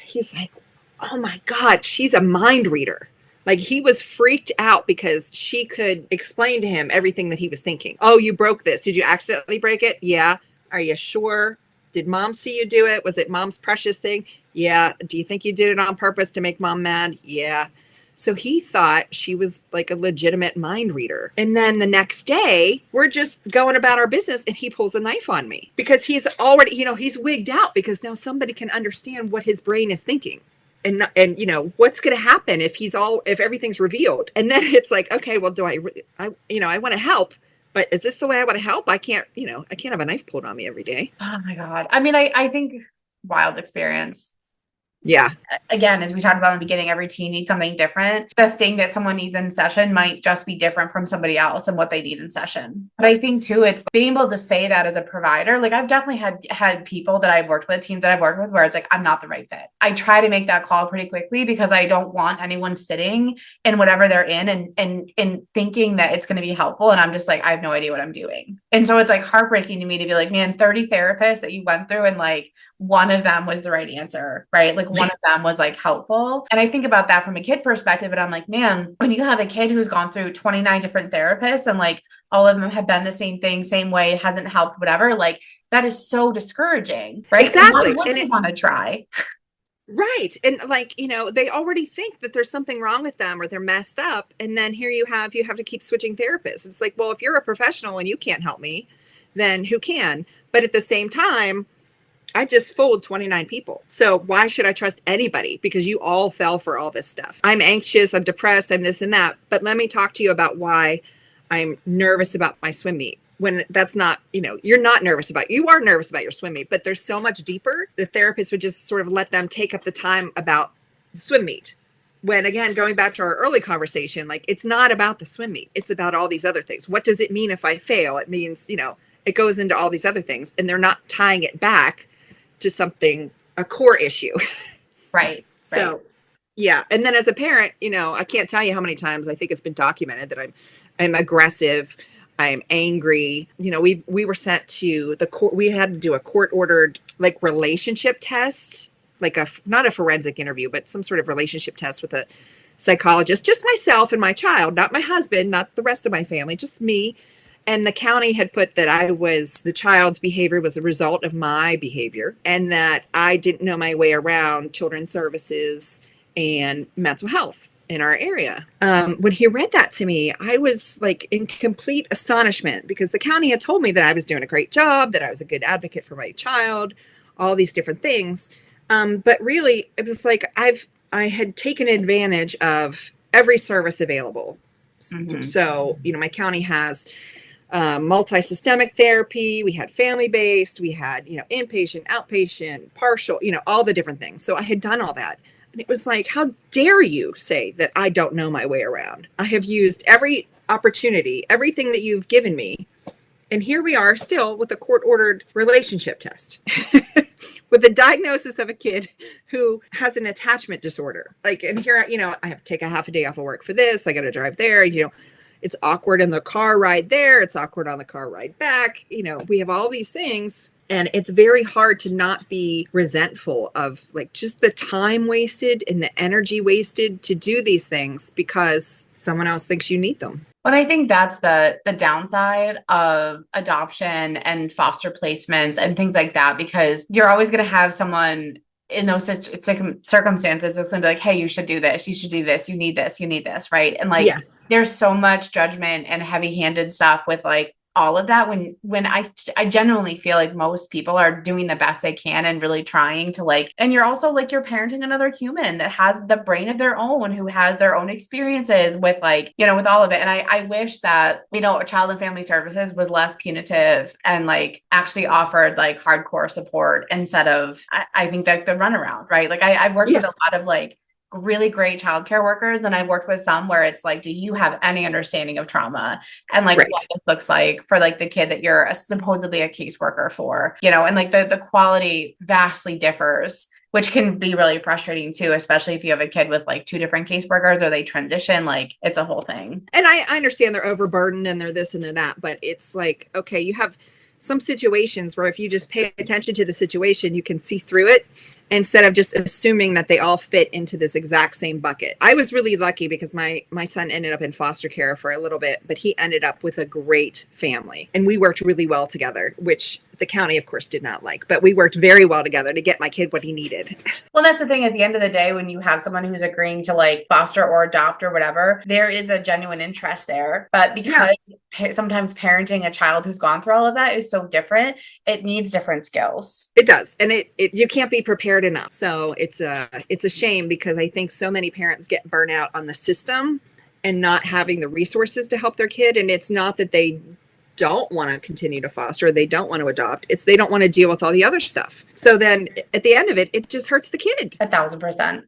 He's like, oh my God, she's a mind reader. Like he was freaked out because she could explain to him everything that he was thinking. Oh, you broke this. Did you accidentally break it? Yeah. Are you sure? Did mom see you do it? Was it mom's precious thing? Yeah. Do you think you did it on purpose to make mom mad? Yeah. So he thought she was like a legitimate mind reader. And then the next day, we're just going about our business and he pulls a knife on me because he's already, you know, he's wigged out because now somebody can understand what his brain is thinking. And you know, what's going to happen if everything's revealed? And then it's like, okay, well, I want to help, but is this the way I want to help? I can't have a knife pulled on me every day. Oh my God. I mean, I think wild experience. Yeah. Again, as we talked about in the beginning, every teen needs something different. The thing that someone needs in session might just be different from somebody else and what they need in session. But I think too, it's being able to say that as a provider. Like I've definitely had people that I've worked with, teams that I've worked with, where it's like, I'm not the right fit. I try to make that call pretty quickly because I don't want anyone sitting in whatever they're in and thinking that it's going to be helpful. And I'm just like, I have no idea what I'm doing. And so it's like heartbreaking to me to be like, man, 30 therapists that you went through and like, one of them was the right answer, right? Like one of them was like helpful. And I think about that from a kid perspective, and I'm like, man, when you have a kid who's gone through 29 different therapists and like all of them have been the same thing, same way, hasn't helped, whatever, like that is so discouraging, right? Exactly. What do you want to try? Right. And like, you know, they already think that there's something wrong with them or they're messed up. And then here you have to keep switching therapists. It's like, well, if you're a professional and you can't help me, then who can? But at the same time, I just fooled 29 people. So why should I trust anybody? Because you all fell for all this stuff. I'm anxious, I'm depressed, I'm this and that. But let me talk to you about why I'm nervous about my swim meet. When that's not, you know, you are nervous about your swim meet, but there's so much deeper. The therapist would just sort of let them take up the time about the swim meet. When again, going back to our early conversation, like it's not about the swim meet. It's about all these other things. What does it mean if I fail? It means, you know, it goes into all these other things and they're not tying it back to something, a core issue. Right. So, yeah. And then as a parent, you know, I can't tell you how many times I think it's been documented that I'm aggressive. I'm angry. You know, we were sent to the court. We had to do a court ordered like relationship test, like not a forensic interview, but some sort of relationship test with a psychologist, just myself and my child, not my husband, not the rest of my family, just me. And the county had put that the child's behavior was a result of my behavior and that I didn't know my way around children's services and mental health in our area. When he read that to me, I was like in complete astonishment because the county had told me that I was doing a great job, that I was a good advocate for my child, all these different things. But really, it was like I had taken advantage of every service available. Mm-hmm. So, you know, my county has multi-systemic therapy. We had family-based, we had, inpatient, outpatient, partial, all the different things. So I had done all that. And it was like, how dare you say that I don't know my way around? I have used every opportunity, everything that you've given me. And here we are still with a court-ordered relationship test. With a diagnosis of a kid who has an attachment disorder. And here, I have to take a half a day off of work for this. I got to drive there. It's awkward in the car ride there. It's awkward on the car ride back. We have all these things. And it's very hard to not be resentful of just the time wasted and the energy wasted to do these things because someone else thinks you need them. But I think that's the downside of adoption and foster placements and things like that, because you're always going to have someone in those circumstances that's going to be like, hey, you should do this. You should do this. You need this. You need this. Right. And there's so much judgment and heavy handed stuff with all of that when I genuinely feel like most people are doing the best they can and really trying to and you're also you're parenting another human that has the brain of their own, who has their own experiences with with all of it. And I wish that, Child and Family Services was less punitive and actually offered hardcore support instead of, I think that the runaround, right? I've worked with a lot of really great childcare workers, and I've worked with some where it's do you have any understanding of trauma and right. what this looks like for the kid that you're supposedly a caseworker for, and the quality vastly differs, which can be really frustrating too, especially if you have a kid with two different caseworkers or they transition. It's a whole thing. And I understand they're overburdened and they're this and they're that, but it's okay, you have some situations where if you just pay attention to the situation, you can see through it, instead of just assuming that they all fit into this exact same bucket. I was really lucky because my son ended up in foster care for a little bit, but he ended up with a great family. And we worked really well together, which the county, of course, did not like. But we worked very well together to get my kid what he needed. Well, that's the thing. At the end of the day, when you have someone who's agreeing to foster or adopt or whatever, there is a genuine interest there. But because sometimes parenting a child who's gone through all of that is so different, it needs different skills. It does. And it you can't be prepared enough. So it's a shame because I think so many parents get burnt out on the system and not having the resources to help their kid. And it's not that they don't want to continue to foster, they don't want to adopt. It's they don't want to deal with all the other stuff. So then at the end of it, it just hurts the kid. 1,000%.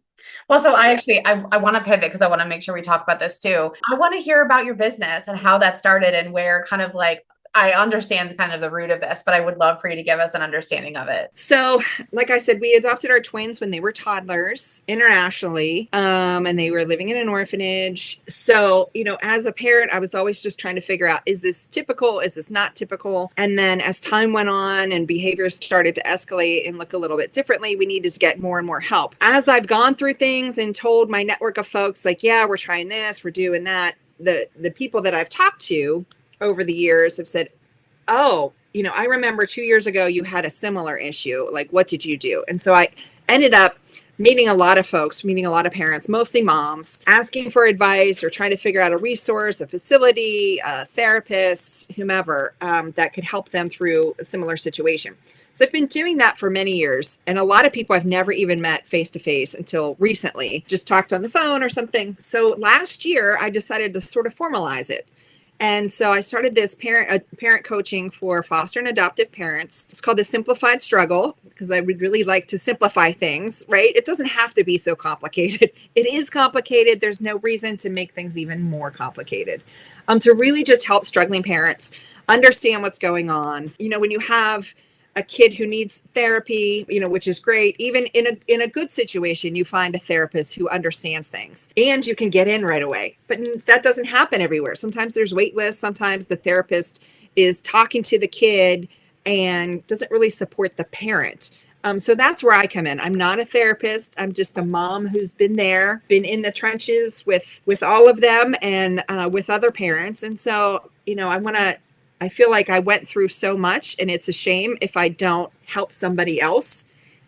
Well, so I want to pivot because I want to make sure we talk about this too. I want to hear about your business and how that started and where kind of I understand kind of the root of this, but I would love for you to give us an understanding of it. So, like I said, we adopted our twins when they were toddlers internationally, and they were living in an orphanage. So, as a parent, I was always just trying to figure out, is this typical? Is this not typical? And then as time went on and behaviors started to escalate and look a little bit differently, we needed to get more and more help. As I've gone through things and told my network of folks, yeah, we're trying this, we're doing that, the people that I've talked to over the years have said, oh, I remember 2 years ago you had a similar issue. What did you do? And so I ended up meeting a lot of folks, meeting a lot of parents, mostly moms, asking for advice or trying to figure out a resource, a facility, a therapist, whomever, that could help them through a similar situation. So I've been doing that for many years. And a lot of people I've never even met face to face until recently, just talked on the phone or something. So last year I decided to sort of formalize it. And so I started this parent coaching for foster and adoptive parents. It's called the Simplified Struggle because I would really like to simplify things, right? It doesn't have to be so complicated. It is complicated. There's no reason to make things even more complicated. To really just help struggling parents understand what's going on. When you have a kid who needs therapy, which is great. Even in a good situation, you find a therapist who understands things and you can get in right away. But that doesn't happen everywhere. Sometimes there's wait lists. Sometimes the therapist is talking to the kid and doesn't really support the parent. So that's where I come in. I'm not a therapist. I'm just a mom who's been there, been in the trenches with all of them and with other parents. And so, I feel like I went through so much and it's a shame if I don't help somebody else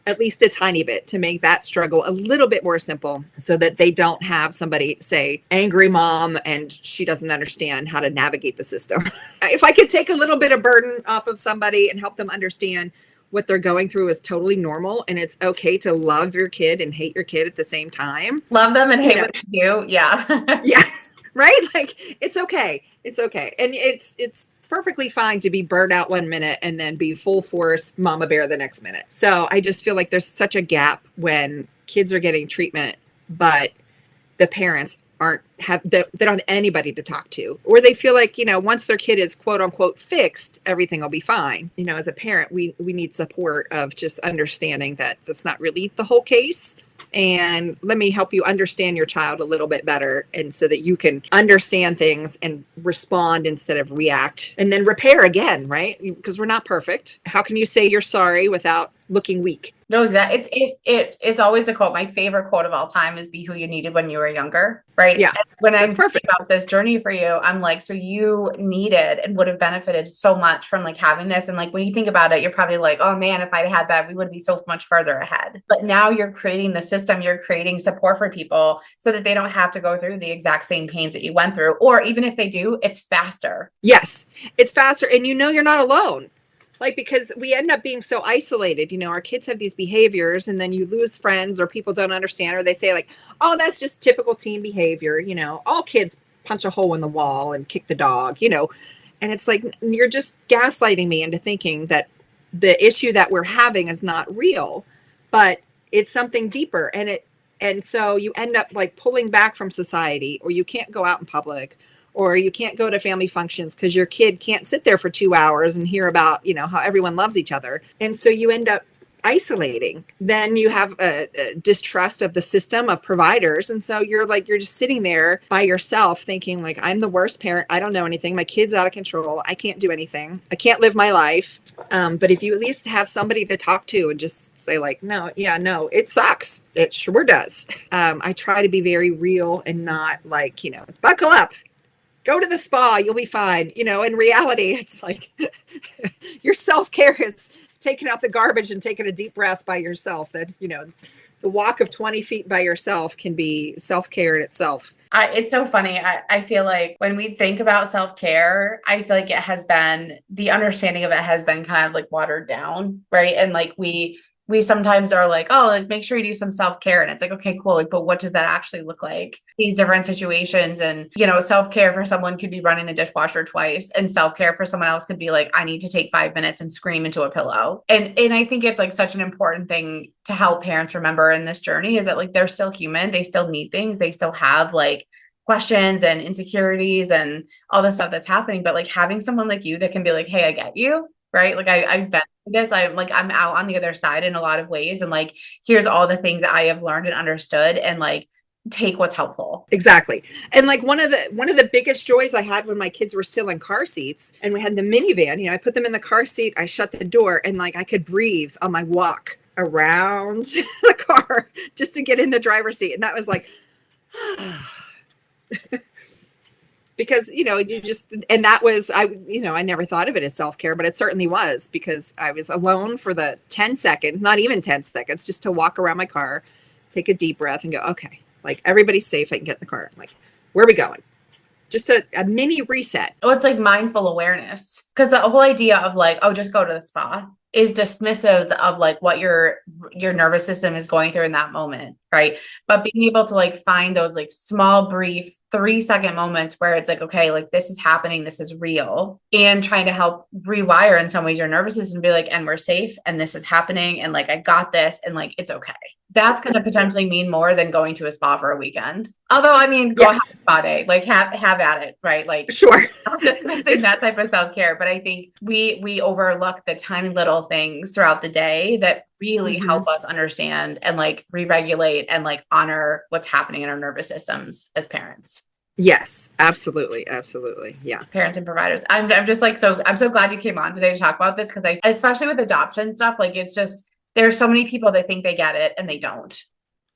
at least a tiny bit to make that struggle a little bit more simple so that they don't have somebody say angry mom and she doesn't understand how to navigate the system. If I could take a little bit of burden off of somebody and help them understand what they're going through is totally normal and it's okay to love your kid and hate your kid at the same time. Love them and hate what you do. Yeah. Yeah. Right? It's okay. It's okay. And it's perfectly fine to be burnt out 1 minute and then be full force mama bear the next minute. So I just feel like there's such a gap when kids are getting treatment, but the parents aren't they don't have anybody to talk to, or they feel like, once their kid is quote unquote fixed, everything will be fine. As a parent, we need support of just understanding that that's not really the whole case, and let me help you understand your child a little bit better, and so that you can understand things and respond instead of react, and then repair again, right? Because we're not perfect. How can you say you're sorry without looking weak? No, exactly. It's always a quote. My favorite quote of all time is "Be who you needed when you were younger." Right. Yeah, and when I'm that's thinking perfect. about this journey for you, I'm like, so you needed and would have benefited so much from like having this. And like when you think about it, you're probably like, oh man, if I'd had that, we would be so much further ahead. But now you're creating the system, you're creating support for people so that they don't have to go through the exact same pains that you went through. Or even if they do, it's faster. Yes, it's faster, and you're not alone. Like, because we end up being so isolated, our kids have these behaviors, and then you lose friends, or people don't understand, or they say like, oh, that's just typical teen behavior. All kids punch a hole in the wall and kick the dog, and it's like, you're just gaslighting me into thinking that the issue that we're having is not real, but it's something deeper. And so you end up like pulling back from society, or you can't go out in public, or you can't go to family functions because your kid can't sit there for 2 hours and hear about, how everyone loves each other. And so you end up isolating. Then you have a distrust of the system of providers. And so you're just sitting there by yourself thinking like, I'm the worst parent. I don't know anything. My kid's out of control. I can't do anything. I can't live my life. But if you at least have somebody to talk to and just say like, no, it sucks. It sure does. I try to be very real and not like, buckle up. Go to the spa, you'll be fine. In reality, it's like your self-care is taking out the garbage and taking a deep breath by yourself. That, the walk of 20 feet by yourself can be self-care in itself. It's so funny. I feel like when we think about self-care, I feel like the understanding of it has been kind of like watered down, right? And like we sometimes are like, oh, like make sure you do some self-care. And it's like, okay, cool. Like, but what does that actually look like? These different situations. And, self-care for someone could be running the dishwasher twice. And self-care for someone else could be like, I need to take 5 minutes and scream into a pillow. And I think it's like such an important thing to help parents remember in this journey is that like, they're still human. They still need things. They still have like questions and insecurities and all the stuff that's happening. But like having someone like you that can be like, hey, I get you. Right. Like I've been this, I'm out on the other side in a lot of ways. And like, here's all the things that I have learned and understood and like take what's helpful. Exactly. And like one of the biggest joys I had when my kids were still in car seats and we had the minivan, I put them in the car seat, I shut the door, and like I could breathe on my walk around the car just to get in the driver's seat. And that was like, because, and that was, I never thought of it as self-care, but it certainly was, because I was alone for the 10 seconds, not even 10 seconds, just to walk around my car, take a deep breath and go, okay, like everybody's safe. I can get in the car. I'm like, where are we going? Just a mini reset. Oh, it's like mindful awareness. Because the whole idea of like, oh, just go to the spa is dismissive of like what your nervous system is going through in that moment, right? But being able to like find those like small, brief 3-second moments where it's like, okay, like this is happening, this is real, and trying to help rewire in some ways your nervous system, be like, and we're safe, and this is happening, and like I got this, and like it's okay. That's going to potentially mean more than going to a spa for a weekend. Although, I mean, go have a spa day, like have at it, right? Like, sure. I'm just missing that type of self-care. But I think we overlook the tiny little things throughout the day that really help us understand and like re-regulate and like honor what's happening in our nervous systems as parents. Yes, absolutely. Absolutely. Yeah. Parents and providers. I'm just like, I'm so glad you came on today to talk about this, because especially with adoption stuff, like it's just, there's so many people that think they get it and they don't.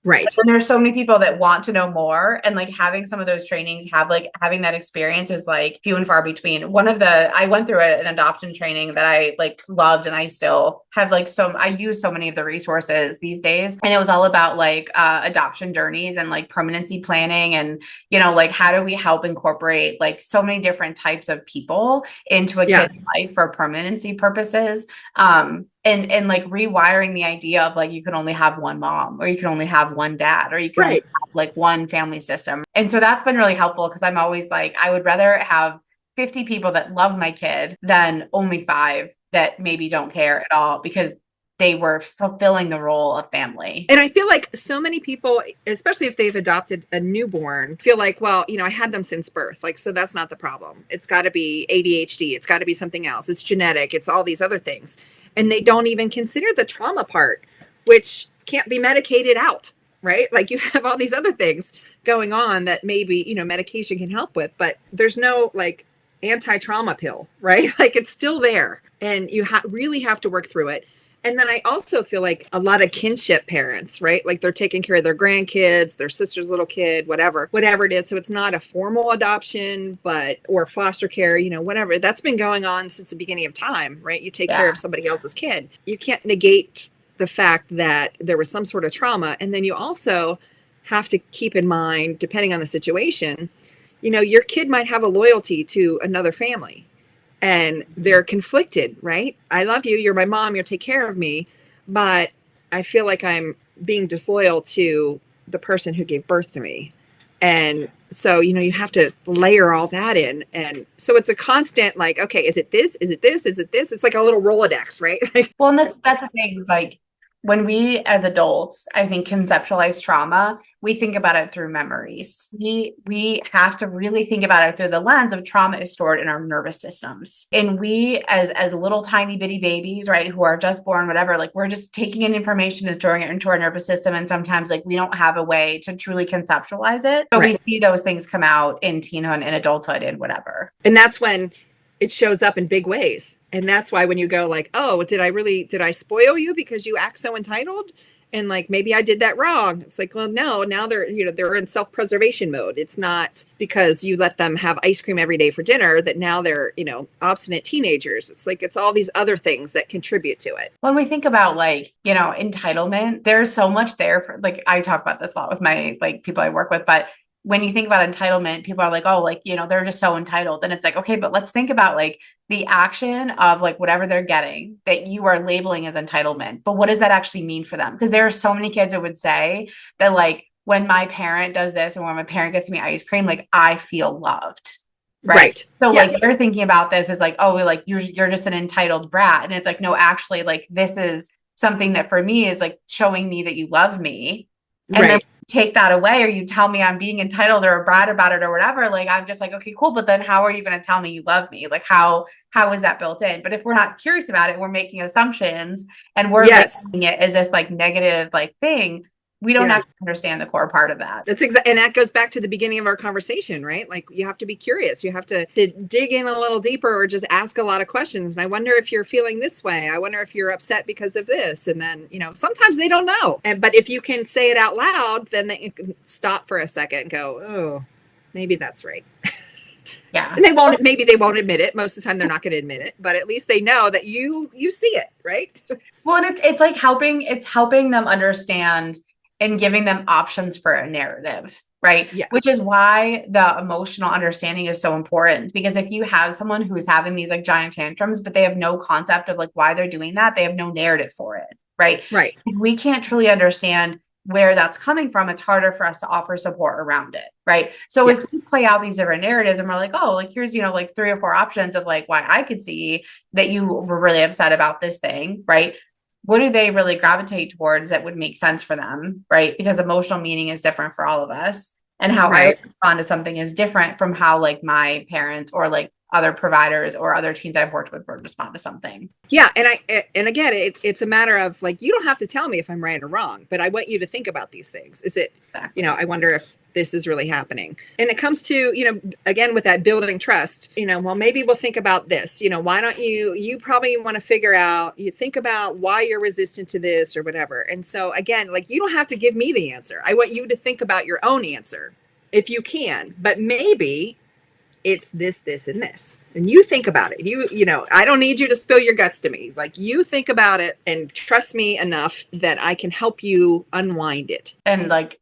Right. And there's so many people that want to know more, and like having some of those trainings, having that experience is like few and far between. I went through an adoption training that I like loved, and I still have like I use so many of the resources these days. And it was all about like adoption journeys and like permanency planning, and like how do we help incorporate like so many different types of people into a kid's life for permanency purposes. And like rewiring the idea of like, you can only have one mom, or you can only have one dad, or you can only have like one family system. And so that's been really helpful, because I'm always like, I would rather have 50 people that love my kid than only 5 that maybe don't care at all because they were fulfilling the role of family. And I feel like so many people, especially if they've adopted a newborn, feel like, well, I had them since birth. Like, so that's not the problem. It's got to be ADHD. It's got to be something else. It's genetic. It's all these other things. And they don't even consider the trauma part, which can't be medicated out, right? Like you have all these other things going on that maybe, medication can help with, but there's no like anti-trauma pill, right? Like it's still there and you really have to work through it. And then I also feel like a lot of kinship parents, right? Like they're taking care of their grandkids, their sister's little kid, whatever it is. So it's not a formal adoption, or foster care, whatever. That's been going on since the beginning of time, right? You take care of somebody else's kid. You can't negate the fact that there was some sort of trauma. And then you also have to keep in mind, depending on the situation, your kid might have a loyalty to another family. And they're conflicted, right? I love you. You're my mom. You'll take care of me. But I feel like I'm being disloyal to the person who gave birth to me. And so, you have to layer all that in. And so it's a constant like, okay, is it this? Is it this? Is it this? It's like a little Rolodex, right? Well, and that's the thing. Like when we as adults, I think, conceptualize trauma, we think about it through memories. We have to really think about it through the lens of trauma is stored in our nervous systems. And we as little tiny bitty babies, right, who are just born, whatever, like we're just taking in information and storing it into our nervous system. And sometimes like we don't have a way to truly conceptualize it. So we see those things come out in teenhood and adulthood and whatever. And that's when it shows up in big ways. And that's why when you go like, oh, did I spoil you because you act so entitled? And like, maybe I did that wrong. It's like, well, no, now they're in self-preservation mode. It's not because you let them have ice cream every day for dinner that now they're, obstinate teenagers. It's like, it's all these other things that contribute to it. When we think about like, entitlement, there's so much there for like, I talk about this a lot with my like people I work with, but when you think about entitlement, people are like, oh, like, they're just so entitled. And it's like, okay, but let's think about like the action of like whatever they're getting that you are labeling as entitlement. But what does that actually mean for them? Because there are so many kids that would say that like, when my parent does this and when my parent gets me ice cream, like I feel loved. Right. So like they're thinking about this as like, oh, like you're just an entitled brat. And it's like, no, actually, like this is something that for me is like showing me that you love me. And then take that away or you tell me I'm being entitled or a brat about it or whatever, like I'm just like, okay, cool, but then how are you going to tell me you love me? Like how is that built in? But if we're not curious about it, we're making assumptions and we're making it as this like negative like thing. We don't actually understand the core part of that. That's exactly, and that goes back to the beginning of our conversation, right? Like you have to be curious. You have to dig in a little deeper or just ask a lot of questions. And I wonder if you're feeling this way. I wonder if you're upset because of this. And then, sometimes they don't know. But if you can say it out loud, then they can stop for a second and go, oh, maybe that's right. Yeah. And maybe they won't admit it. Most of the time they're not going to admit it, but at least they know that you see it, right? Well, and it's like helping them understand and giving them options for a narrative, right? Yeah. Which is why the emotional understanding is so important. Because if you have someone who is having these like giant tantrums, but they have no concept of like why they're doing that, they have no narrative for it, right? Right. If we can't truly understand where that's coming from, it's harder for us to offer support around it, right? So if we play out these different narratives and we're like, oh, like here's, like 3 or 4 options of like why I could see that you were really upset about this thing, right? What do they really gravitate towards that would make sense for them, right? Because emotional meaning is different for all of us. And how I respond to something is different from how like my parents or like other providers or other teens I've worked with would respond to something. Yeah. And again, it's a matter of like, you don't have to tell me if I'm right or wrong, but I want you to think about these things. Is it, I wonder if this is really happening. And it comes to, again, with that building trust, well, maybe we'll think about this, why don't you probably want to figure out, you think about why you're resistant to this or whatever. And so again, like, you don't have to give me the answer. I want you to think about your own answer if you can, but maybe it's this, and this. And you think about it. I don't need you to spill your guts to me. Like, you think about it and trust me enough that I can help you unwind it. And like,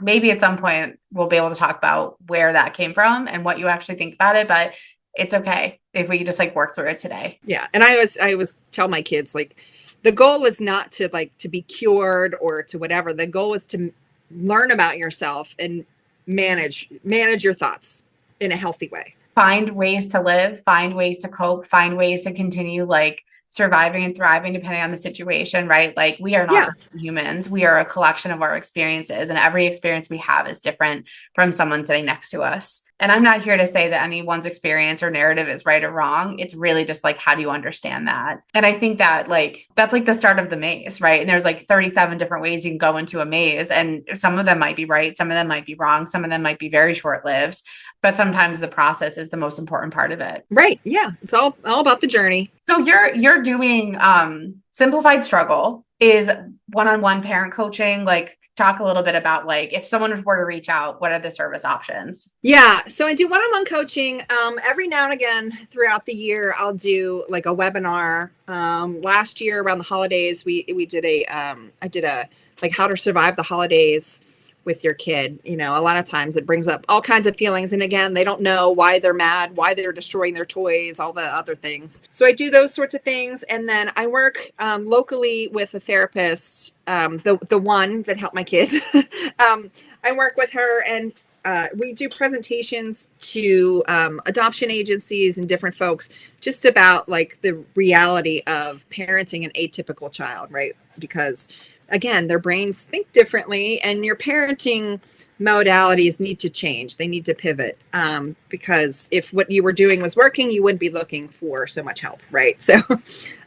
maybe at some point we'll be able to talk about where that came from and what you actually think about it, but it's okay if we just like work through it today. Yeah. And I always tell my kids, like, the goal is not to be cured or to whatever. The goal is to learn about yourself and manage your thoughts in a healthy way. find ways to live, find ways to cope, find ways to continue like surviving and thriving depending on the situation, right? Like we are not Yeah. humans. We are a collection of our experiences, and every experience we have is different from someone sitting next to us. And I'm not here to say that anyone's experience or narrative is right or wrong. It's really just like, how do you understand that? And I think that like, that's like the start of the maze, right? And there's like 37 different ways you can go into a maze. And some of them might be right. Some of them might be wrong. Some of them might be very short-lived, but sometimes the process is the most important part of it. Right. Yeah. It's all about the journey. So you're doing Simplified Struggle is one-on-one parent coaching. Like talk a little bit about like if someone were to reach out, what are the service options? Yeah. So I do one-on-one coaching. Every now and again throughout the year, I'll do like a webinar. Last year around the holidays, we did I did a like how to survive the holidays with your kid. You know, a lot of times it brings up all kinds of feelings. And again, they don't know why they're mad, why they're destroying their toys, all the other things. So I do those sorts of things. And then I work locally with a therapist, the one that helped my kids. I work with her, and we do presentations to adoption agencies and different folks just about like the reality of parenting an atypical child, right? Because again, their brains think differently, and your parenting modalities need to change. They need to pivot because if what you were doing was working, you wouldn't be looking for so much help, right? So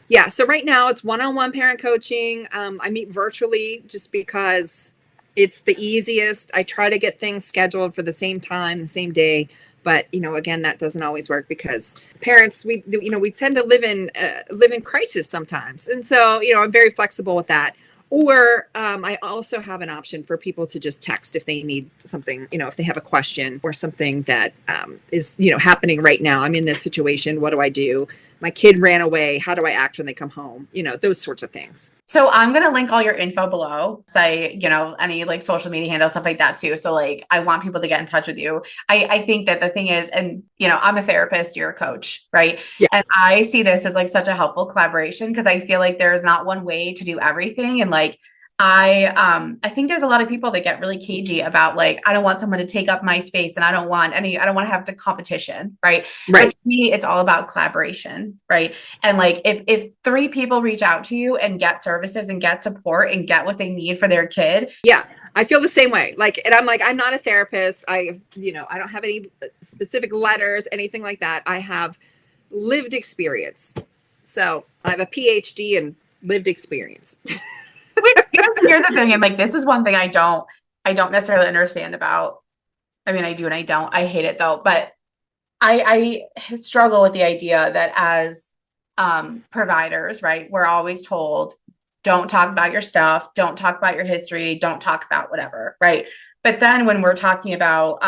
yeah, so right now it's one-on-one parent coaching. I meet virtually just because it's the easiest. I try to get things scheduled for the same time, the same day. But, you know, again, that doesn't always work because parents, we tend to live in crisis sometimes. And so, you know, I'm very flexible with that. Or I also have an option for people to just text if they need something, you know, if they have a question or something that is, you know, happening right now. I'm in this situation. What do I do? My kid ran away. How do I act when they come home? You know, those sorts of things. So I'm going to link all your info below, say, you know, any like social media handle, stuff like that too. So like, I want people to get in touch with you. I think that the thing is, and you know, I'm a therapist, you're a coach, right? Yeah. And I see this as like such a helpful collaboration because I feel like there is not one way to do everything. And like, I think there's a lot of people that get really cagey about like, I don't want someone to take up my space and I don't want to have the competition. Right. Right. For me, it's all about collaboration. Right. And like, if 3 people reach out to you and get services and get support and get what they need for their kid. Yeah. I feel the same way. Like, and I'm like, I'm not a therapist. I don't have any specific letters, anything like that. I have lived experience. So I have a PhD in lived experience. Here's the thing, and like this is one thing I don't necessarily understand about. I mean, I do and I don't. I hate it though, but I struggle with the idea that as providers, right? We're always told, don't talk about your stuff, don't talk about your history, don't talk about whatever, right? But then when we're talking about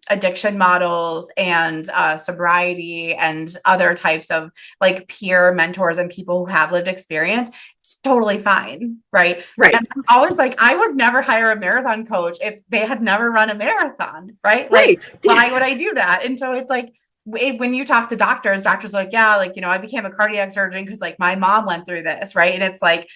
addiction models and sobriety and other types of like peer mentors and people who have lived experience, it's totally fine, right? Right. And I'm always like, I would never hire a marathon coach if they had never run a marathon, right? Like, right. why would I do that? And so it's like, when you talk to doctors are like, yeah, like, you know, I became a cardiac surgeon because like my mom went through this, right? And it's like,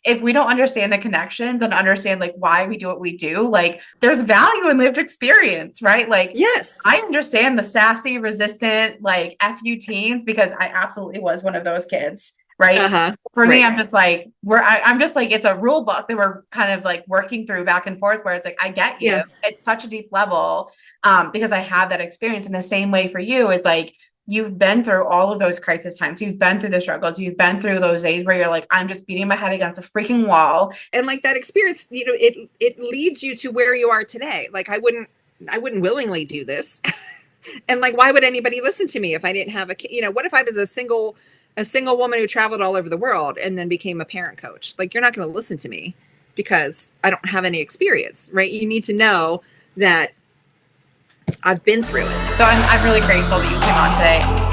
if we don't understand the connections and understand like why we do what we do, like there's value in lived experience, right? Like, yes, I understand the sassy, resistant, like FU teens because I absolutely was one of those kids. Right. Uh-huh. For me, right. I'm just like, I'm just like, it's a rule book that we're kind of like working through back and forth where it's like, I get you at such a deep level because I have that experience. In the same way for you is like, you've been through all of those crisis times. You've been through the struggles. You've been through those days where you're like, I'm just beating my head against a freaking wall. And like that experience, you know, it leads you to where you are today. Like I wouldn't willingly do this. And like, why would anybody listen to me if I didn't have a kid? You know, what if I was a single woman who traveled all over the world and then became a parent coach? Like, you're not going to listen to me because I don't have any experience, right? You need to know that I've been through it. So I'm really grateful that you came on today.